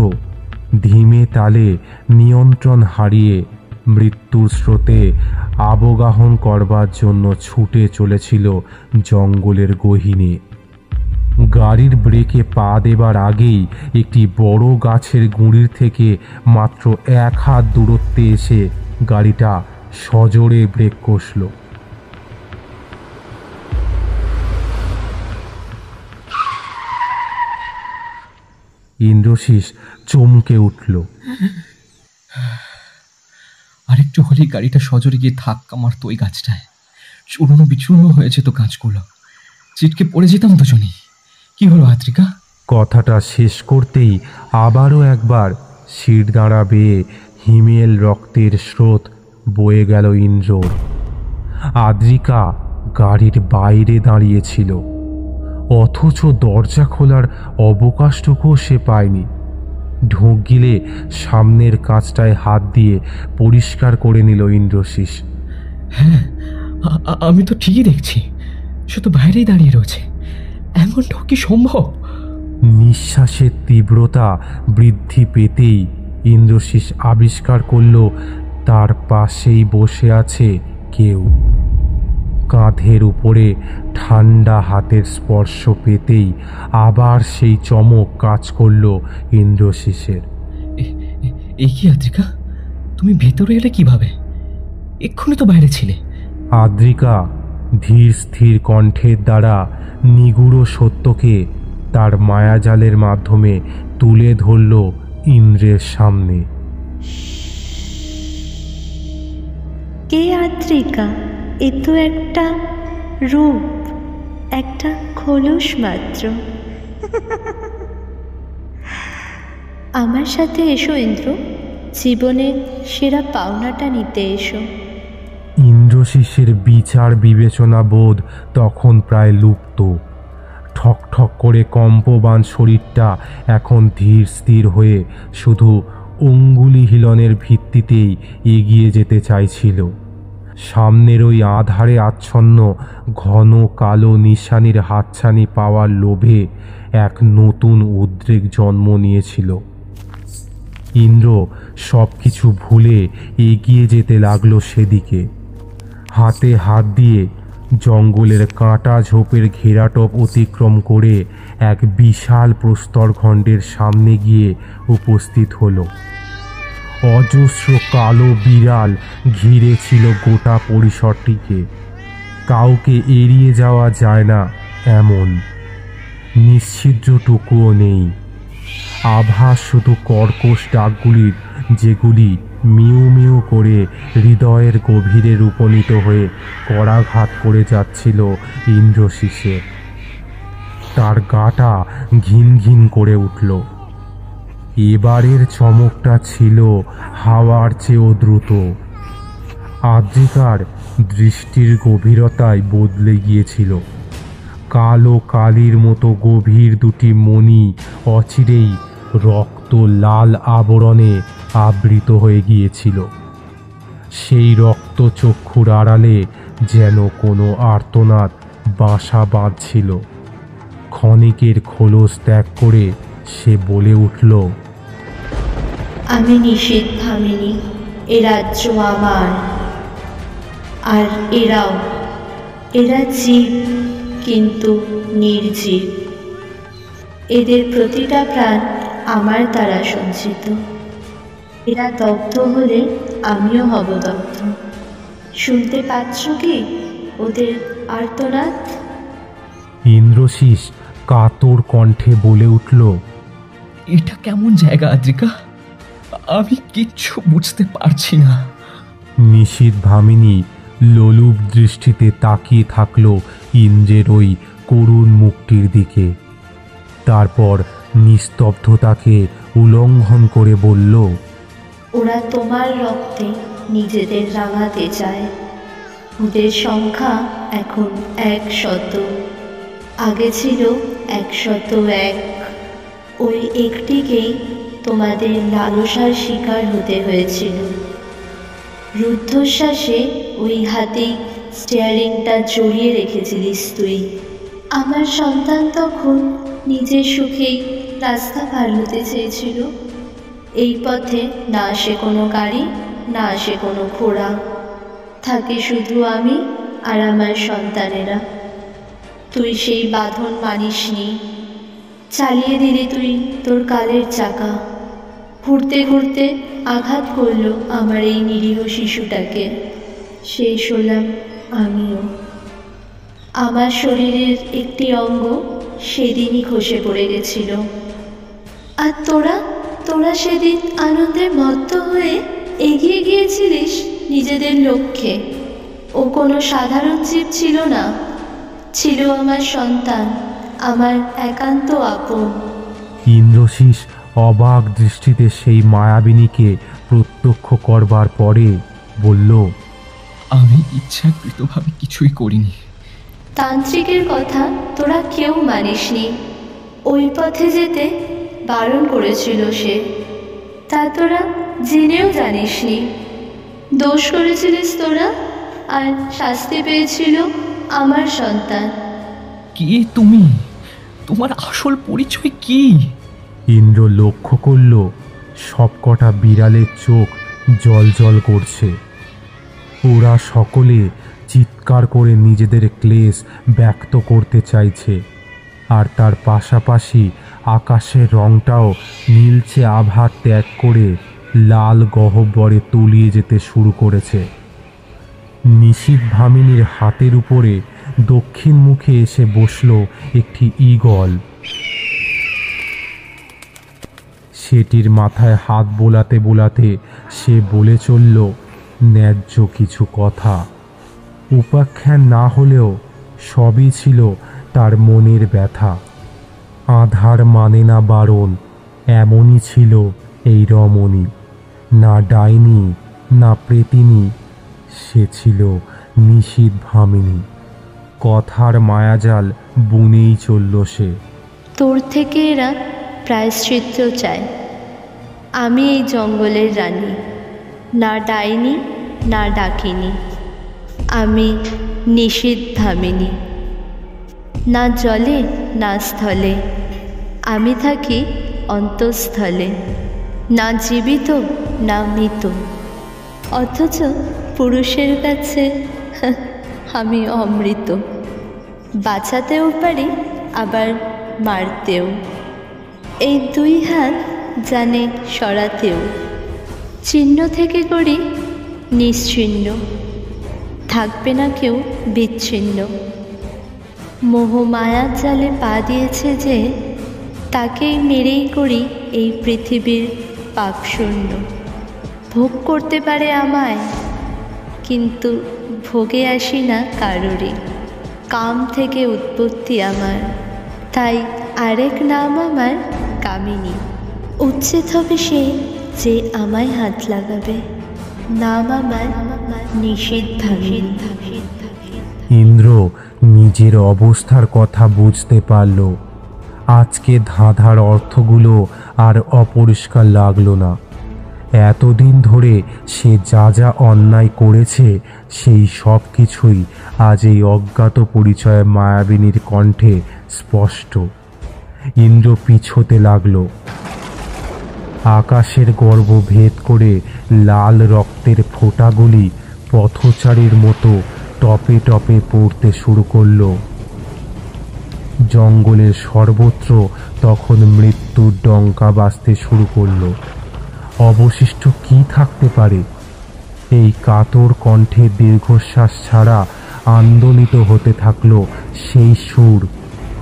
S3: ধীমে তালে নিয়ন্ত্রণ হারিয়ে মৃত্যুর স্রোতে আবগাহন করবার জন্য ছুটে চলেছিল জঙ্গলের গহীনে। গাড়ির ব্রেকে পা দেবার আগেই একটি বড় গাছের গুঁড়ির থেকে মাত্র 1 হাত দূরত্বে এসে গাড়িটা সজোরে ব্রেক কষল। ইন্দ্রশীষ চমকে উঠল।
S5: আরেকটু হলেই গাড়িটা সজোরে গিয়ে ধাক্কা মারতো ওই গাছটায়। চূর্ণ বিচূর্ণ হয়েছে তো গাছগুলো, চিটকে পড়ে যেতাম দুজনে। কি হলো আদ্রিকা?
S3: কথাটা শেষ করতেই আবারও একবার শিরদাঁড়া বেয়ে হিমেল রক্তের স্রোত বয়ে গেল ইন্দ্রর। আদ্রিকা গাড়ির বাইরে দাঁড়িয়েছিল, অথচ দরজা খোলার অবকাশটুকুও সে পায়নি। ঢোক গিলে সামনের কাঁচটায় হাত দিয়ে পরিষ্কার করে নিল ইন্দ্রশীষ।
S5: হ্যাঁ, আমি তো ঠিকই দেখছি, সে তো বাইরেই দাঁড়িয়ে রয়েছে। এমনটাও কি সম্ভব?
S3: নিঃশ্বাসের তীব্রতা বৃদ্ধি পেতেই ইন্দ্রশীষ আবিষ্কার করল তার পাশেই বসে আছে কেউ। কাঁধের উপরে ঠান্ডা হাতের স্পর্শ পেতেই আবার সেই চমক কাজ করল ইন্দ্রশীষের।
S5: এ কি আদ্রিকা, তুমি ভেতরে এলে কিভাবে? এক্ষুনি তো বাইরে ছিলে।
S3: আদ্রিকা ধীর স্থির কণ্ঠের দ্বারা নিগূঢ় সত্যকে তার মায়াজালের মাধ্যমে তুলে ধরল ইন্দ্রের সামনে।
S6: কে আদ্রিকা? এ তো একটা রূপ, একটা খোলস মাত্র। আমার সাথে এসো ইন্দ্র, জীবনের সেরা পাওনাটা নিতে এসো।
S3: ইন্দ্রশিষ্যের বিচার বিবেচনা বোধ তখন প্রায় লুপ্ত। ঠক ঠক করে কম্পবান শরীরটা এখন ধীর স্থির হয়ে শুধু অঙ্গুলি হিলনের ভিত্তিতেই এগিয়ে যেতে চাইছিল। সামনের ওই আধারে আচ্ছন্ন ঘন কালো নিশানির হাতছানি পাওয়ার লোভে এক নতুন উদ্রেক জন্ম নিয়েছিল। ইন্দ্র সব কিছু ভুলে এগিয়ে যেতে লাগলো সেদিকে। হাতে হাত দিয়ে জঙ্গলের কাঁটা ঝোপের ঘেরাটোপ অতিক্রম করে এক বিশাল প্রস্তরখণ্ডের সামনে গিয়ে উপস্থিত হলো। অজস্র কালো বিড়াল ঘিরে ছিল গোটা পরিসরটিকে। কাউকে এড়িয়ে যাওয়া যায় না এমন নিশ্ছিদ্রটুকুও নেই। আভাস শুধু কর্কশ ডাকগুলির, যেগুলি মিউ মিউ করে হৃদয়ের গভীরে উপনীত হয়ে করাঘাত করে যাচ্ছিল ইন্দ্রশিষে। তার গাটা ঘিন ঘিন করে উঠল। এবারের চমকটা ছিল হাওয়ার চেয়েও দ্রুত। আদ্রিকার দৃষ্টির গভীরতায় বদলে গিয়েছিল। কালো কালির মতো গভীর দুটি মণি অচিরেই রক্ত লাল আবরণে আবৃত হয়ে গিয়েছিল। সেই রক্ত চক্ষুর আড়ালে যেন কোনো আর্তনাদ বাসা বাঁধছিল। ক্ষণিকের খোলস ত্যাগ করে সে বলে উঠল,
S6: আমি নিষেধ ভামিনি, এ রাজ্য আমার, আর এরা জীব কিন্তু নির্জীব। এদের প্রতিটা প্রাণ আমার দ্বারা সঞ্চিত। এরা দগ্ধ হলে আমিও হব দগ্ধ। শুনতে পাচ্ছ কি ওদের আর্তনাদ?
S3: ইন্দ্রশিষ কাতর কণ্ঠে বলে উঠল,
S5: এটা কেমন জায়গা আদ্রিকা? আমি কিচ্ছু বুঝতে পারছি না।
S3: নিশীথ ভামিনী লোলুপ দৃষ্টিতে তাকিয়ে থাকল ইন্দ্রের ওই করুণ মুখটির দিকে। তারপর নিস্তব্ধতাকে উল্লঙ্ঘন করে বলল,
S6: ওরা তোমার রক্তে নিজেদের রাঙাতে চায়। ওদের সংখ্যা এখন 100। আগে ছিল 101। ওই একটিকেই তোমাদের লালসার শিকার হতে হয়েছিল। রুদ্ধশ্বাসে ওই হাতেই স্টিয়ারিংটা জড়িয়ে রেখেছিলিস তুই। আমার সন্তান তখন নিজের সুখেই রাস্তা পার হতে চেয়েছিল। এই পথে না আসে কোনো গাড়ি, না আসে কোনো ঘোড়া, থাকে শুধু আমি আর আমার সন্তানেরা। তুই সেই বাঁধন মানিসনি, চালিয়ে দিলি তুই তোর কালের চাকা। ঘুরতে ঘুরতে আঘাত করল আমার এই নিরীহ শিশুটাকে। শেষ হলাম আমিও। আমার শরীরের একটি অঙ্গ সেদিনই খসে পড়ে গেছিল। আর তোরা সেদিন আনন্দে মত্ত হয়ে এগিয়ে গিয়েছিলিস নিজেদের লক্ষ্যে। ও কোনো সাধারণ জীব ছিল না, ছিল আমার সন্তান, আমার একান্ত আপন।
S3: ইন্দ্রশিষ অবাক দৃষ্টিতে সেই মায়াবিনীকে প্রত্যক্ষ করবার পরে বলল,
S5: আমি ইচ্ছাকৃতভাবে কিছুই করিনি।
S6: তান্ত্রিকের কথা তোরা কেউ মানিসনি। ওই পথে যেতে বারণ করেছিল সে, তা তোরা জেনেও জানিসনি। দোষ করেছিলিস তোরা, আর শাস্তি পেয়েছিল আমার সন্তান।
S5: কে তুমি? তোমার আসল পরিচয় কি?
S3: ইন্দ্র লক্ষ্য করল সবকটা বিড়ালের চোখ জল জল করছে। ওরা সকলে চিৎকার করে নিজেদের ক্লেশ ব্যক্ত করতে চাইছে, আর তার পাশাপাশি আকাশের রংটাও নীলচে আভা ত্যাগ করে লাল গহ্বরে তলিয়ে যেতে শুরু করেছে। নিশীথ ভামিনীর হাতের উপরে দক্ষিণ মুখে এসে বসল একটি ঈগল। সেটির মাথায় হাত বোলাতে বোলাতে সে বলে চলল, ন্যায্য কিছু কথা। উপাখ্যান না হলেও সবই ছিল তার মনের ব্যথা। আধার মানে না বারণ, এমনই ছিল এই রমণী। না ডাইনি না প্রেতিনী, সে ছিল নিশীথ ভামিনী। কথার মায়াজাল বুনেই চলল সে।
S6: তোর থেকে এরা প্রায়শ্চিত্ত চায়। আমি এই জঙ্গলের রানী, না ডাইনি না ডাকিনি। আমি নিশীথ ভামিনী। না জলে না স্থলে, আমি থাকি অন্তঃস্থলে। না জীবিত না মৃত, অথচ পুরুষের কাছে আমি অমৃত। বাঁচাতেও পারি আবার মারতেও, এই দুই হাত জানে সরাতেও। চিহ্ন থেকে করি নিশ্চিহ্ন, থাকবে না কেউ বিচ্ছিন্ন। মোহমায়ার জালে পা দিয়েছে যে, তাকেই মেরেই করি এই পৃথিবীর পাপশূন্য। ভোগ করতে পারে আমায়, কিন্তু ভোগে আসি না কারোরই। কাম থেকে উৎপত্তি আমার, তাই আরেক নাম আমার কামিনী। উচ্ছেদ হবে সে যে আমায় হাত লাগাবে, নাম আমার নিশীথ ভামিনী।
S3: ইন্দ্র নিজের অবস্থার কথা বুঝতে পারল। আজকে ধাঁধার অর্থগুলো আর অপরিষ্কার লাগলো না। এতদিন ধরে সে যা যা অন্যায় করেছে সেই সব কিছুই আজ এই অজ্ঞাত পরিচয়ে মায়াবিনীর কণ্ঠে স্পষ্ট। ইন্দ্র পিছোতে লাগল। আকাশের গর্ভ ভেদ করে লাল রক্তের ফোঁটাগুলি পথচারীর মতো টপে টপে পড়তে শুরু করল। জঙ্গলের সর্বত্র তখন মৃত্যুর ডঙ্কা বাজতে শুরু করল। অবশিষ্ট কি থাকতে পারে? এই কাতর কণ্ঠে দীর্ঘশ্বাস ছাড়া আন্দোলিত হতে থাকলো সেই সুর।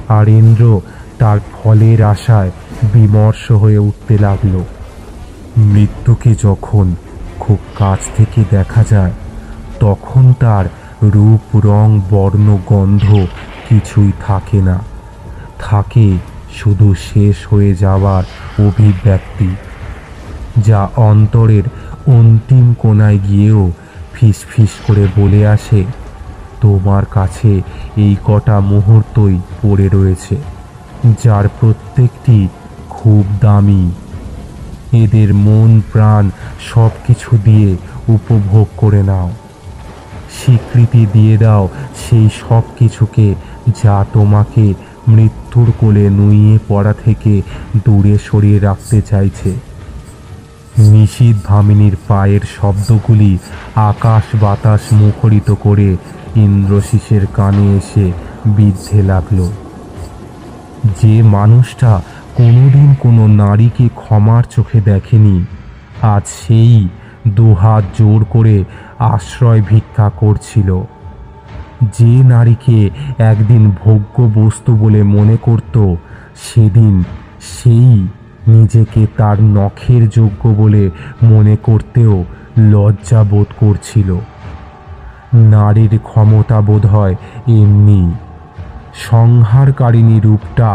S3: আর ইন্দ্র তার ফলের আশায় বিমর্ষ হয়ে উঠতে লাগল। মৃত্যুকে যখন খুব কাছ থেকে দেখা যায়, তখন তার রূপ রং বর্ণ গন্ধ কিছুই থাকে না। থাকে শুধু শেষ হয়ে যাওয়ার অভিব্যক্তি, যা অন্তরের অন্তিম কোণায় গিয়েও ফিসফিস করে বলে আসে, তোমার কাছে এই কটা মুহূর্তই পড়ে রয়েছে, যার প্রত্যেকটি খুব দামি। এদের মন প্রাণ সব কিছু দিয়ে উপভোগ করে নাও। স্বীকৃতি দিয়ে দাও সেই সব কিছুকে যা তোমাকে মৃত্যুর কোলে নুইয়ে পড়া থেকে দূরে সরিয়ে রাখতে চাইছে। নিশীথ ভামিনীর পায়ের শব্দগুলি আকাশ বাতাস মুখরিত করে ইন্দ্রশিসের কানে এসে বিদ্ধে লাগল। যে মানুষটা কোনোদিন কোনো নারীকে ক্ষমার চোখে দেখেনি, আজ সেই দুহাত জোর করে আশ্রয় ভিক্ষা করছিল। যে নারীকে একদিন ভোগ্য বস্তু বলে মনে করত, সেদিন সেই নিজেকে তার নখের যোগ্য বলে মনে করতেও লজ্জা বোধ করছিল। নারীর ক্ষমতা বোধ হয় এমনি। সংহারকারিণী রূপটা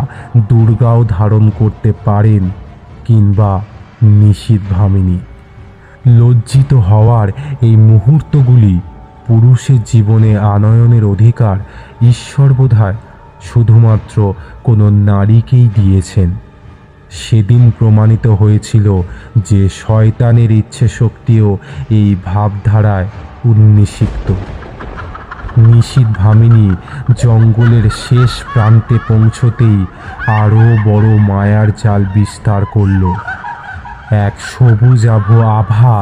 S3: দুর্গাও ধারণ করতে পারেন, কিংবা নিশীথ ভামিনী। লজ্জিত হওয়ার এই মুহূর্তগুলি পুরুষের জীবনে আনয়নের অধিকার ঈশ্বর বোধহয় শুধুমাত্র কোনো নারীকেই দিয়েছেন। সেদিন প্রমাণিত হয়েছিল যে শয়তানের ইচ্ছে শক্তিও এই ভাবধারায় উন্নিষিক্ত। নিশীথ ভামিনী জঙ্গলের শেষ প্রান্তে পৌঁছতেই আরও বড় মায়ার জাল বিস্তার করল। এক সবুজাভ আভা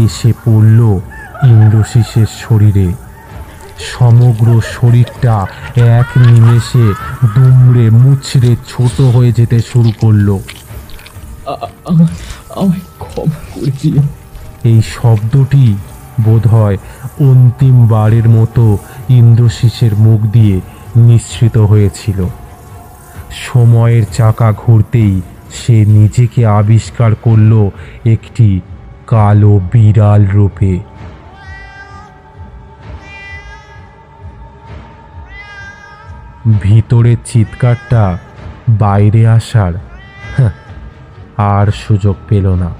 S3: এসে পড়ল ইন্দ্রশিসের শরীরে। সমগ্র শরীরটা এক নিমেষে দুমড়ে মুচড়ে ছোট হয়ে যেতে শুরু করলো। এই শব্দটি বোধহয় অন্তিমবারের মতো ইন্দ্রশিসের মুখ দিয়ে নিঃসৃত হয়েছিল। সময়ের চাকা ঘুরতেই সে নিজেকে আবিষ্কার করল একটি কালো বিড়াল রূপে। ভিতরের চিৎকারটা বাইরে আসার আর সুযোগ পেল না।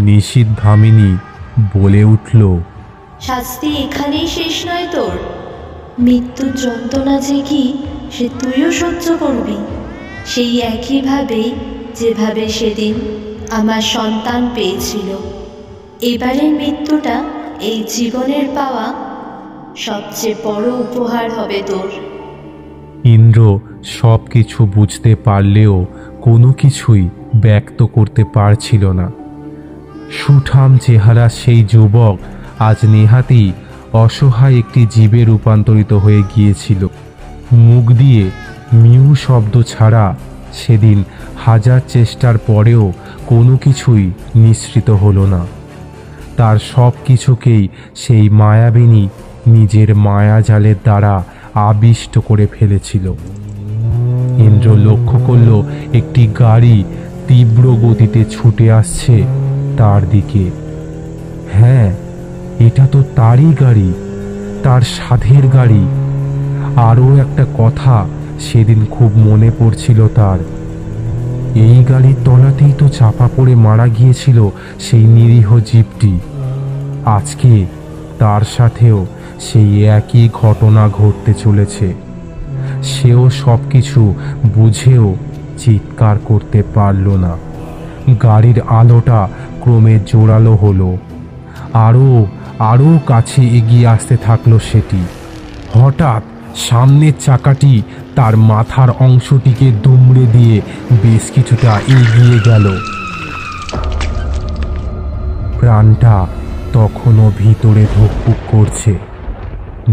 S3: নিশীথ ভামিনী বলে উঠল,
S6: শাস্তি এখানেই শেষ নয় তোর। মৃত্যুর যন্ত্রণা যে কি সে তুইও সহ্য করবি, সেই একইভাবেই যেভাবে সেদিন আমার সন্তান পেয়েছিল। এবারের মৃত্যুটা এই জীবনের পাওয়া সবচেয়ে বড় উপহার হবে তোর।
S3: ইন্দ্র সব কিছু বুঝতে পারলেও কোনো কিছুই ব্যক্ত করতে পারছিল না। সুঠাম চেহারা সেই যুবক আজ নেহাতি অসহায় একটি জীবে রূপান্তরিত হয়ে গিয়েছিল। মুখ দিয়ে মিউ শব্দ ছাড়া সেদিন হাজার চেষ্টার পরেও কোনো কিছুই নিঃসৃত হলো না। তার সব কিছুকেই সেই মায়াবিনী নিজের মায়াজালের দ্বারা আবিষ্ট করে ফেলেছিল। ইন্দ্র লক্ষ্য করল একটি গাড়ি তীব্র গতিতে ছুটে আসছে তার দিকে। হ্যাঁ, এটা তো তারই গাড়ি, তার সাধের গাড়ি। আরও একটা কথা সেদিন খুব মনে পড়ছিল তার। এই গাড়ির তলাতেই তো চাপা পড়ে মারা গিয়েছিল সেই নিরীহ জীবটি। আজকে তার সাথেও সেই একই ঘটনা ঘটতে চলেছে। সেও সব কিছু বুঝেও চিৎকার করতে পারল না। গাড়ির আলোটা ক্রমে জোরালো হলো, আরও কাছে এগিয়ে আসতে থাকলো সেটি। হঠাৎ সামনের চাকাটি তার মাথার অংশটিকে দুমড়ে দিয়ে বেশ কিছুটা এগিয়ে গেল। প্রাণটা তখনও ভিতরে ধুকপুক করছে।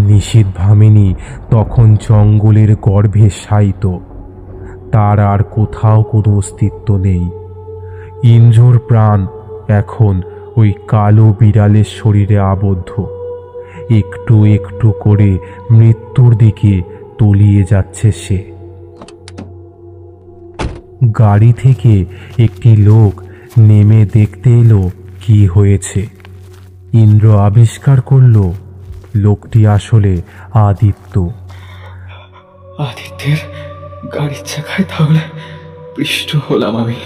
S3: নিশীথ ভামিনী তখন জঙ্গলের গর্ভে শায়িত। তার আর কোথাও কোনো অস্তিত্ব নেই। ইন্দ্রর প্রাণ এখন ওই কালো বিড়ালের শরীরে আবদ্ধ। একটু একটু করে মৃত্যুর দিকে তলিয়ে যাচ্ছে সে। গাড়ি থেকে একটি লোক নেমে দেখতে এলো কি হয়েছে। ইন্দ্র আবিষ্কার করল লোকটি আসলে আদিত্য।
S5: আদিত্যের গাড়ির চাকায় তাহলে পৃষ্ঠ হলাম আমি।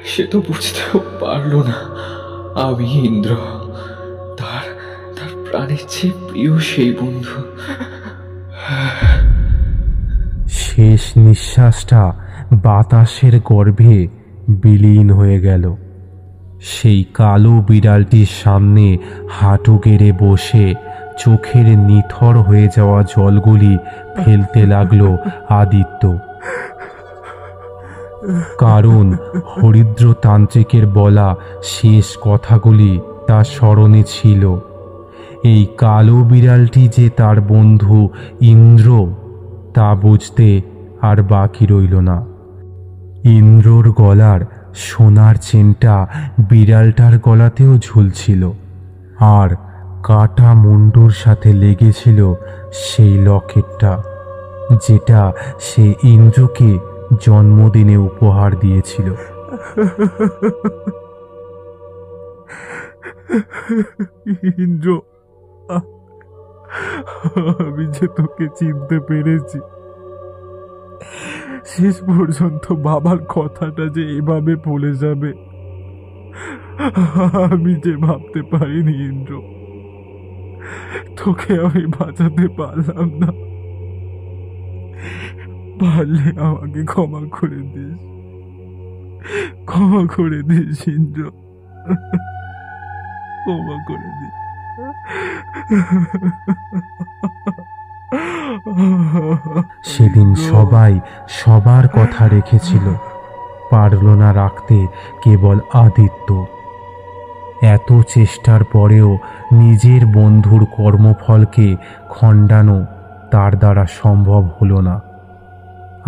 S5: সে তো বুঝতেও পারলো না আমি ইন্দ্র, তার প্রাণের চেয়ে প্রিয় সেই বন্ধু।
S3: শেষ নিঃশ্বাসটা বাতাসের গর্ভে বিলীন হয়ে গেল। সেই কালো বিড়ালটির সামনে হাঁটু গেড়ে বসে চোখের নিথর হয়ে যাওয়া জলগুলি ফেলতে লাগলো আদিত্য। কারণ হরিদ্র তান্ত্রিকের বলা শেষ কথাগুলি তার স্মরণে ছিল। এই কালো বিড়ালটি যে তার বন্ধু ইন্দ্র তা বুঝতে আর বাকি রইল না। ইন্দ্রর গলার সোনার চেনটা বিড়ালটার গলাতেও ঝুলছিল, আর কাটা মুন্ডুর সাথে লেগেছিল সেই লকেটটা, যেটা সে ইন্দ্রকে জন্মদিনে উপহার দিয়েছিল।
S8: ইন্দ্র, আমি যে তোকে চিনতে পেরেছি। শেষ পর্যন্ত বাবার কথাটা যে এভাবে ভুলে যাবে আমি যে ভাবতে পারিনি ইন্দ্র। তোকে আমি বাঁচাতে পারলাম না। পারলে আমাকে ক্ষমা করে দিস, ক্ষমা করে দিস ইন্দ্র, ক্ষমা করে দিস।
S3: সেদিন সবাই সবার কথা রেখেছিল, পারল না রাখতে কেবল আদিত্য। এত চেষ্টার পরেও নিজের বন্ধুর কর্মফলকে খণ্ডানো তার দ্বারা সম্ভব হলো না।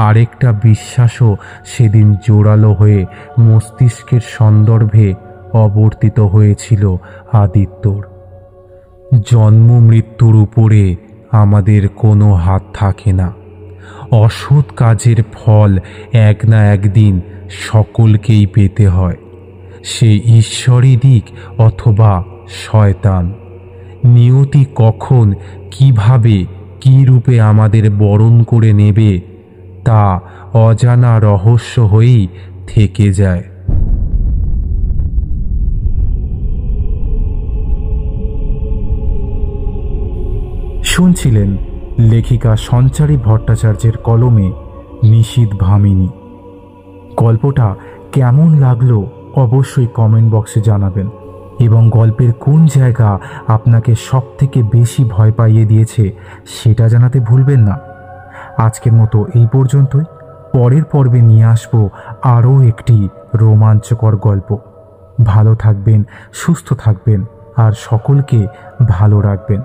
S3: আরেকটা বিশ্বাসও সেদিন জোরালো হয়ে মস্তিষ্কের সন্দর্ভে অবর্তিত হয়েছিল আদিত্যর। জন্ম মৃত্যুর উপরে আমাদের কোনো হাত থাকে না। অসৎ কাজের ফল এক না একদিন সকলকেই পেতে হয়, সে ঈশ্বরী দিক অথবা শয়তান। নিয়তি কখন কিভাবে কী রূপে আমাদের বরণ করে নেবে তা অজানা রহস্য হয়েই থেকে যায়।
S2: শুনছিলেন লেখিকা সঞ্চারী ভট্টাচার্যের কলমে নিশীথ ভামিনী। গল্পটা কেমন লাগলো অবশ্যই কমেন্ট বক্সে জানাবেন, এবং গল্পের কোন জায়গা আপনাকে সবথেকে বেশি ভয় পাইয়ে দিয়েছে সেটা জানাতে ভুলবেন না। আজকের মতো এই পর্যন্তই। পরের পর্বে নিয়ে আসবো আরও একটি রোমাঞ্চকর গল্প। ভালো থাকবেন, সুস্থ থাকবেন আর সকলকে ভালো রাখবেন।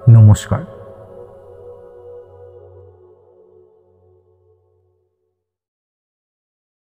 S2: নমস্কার।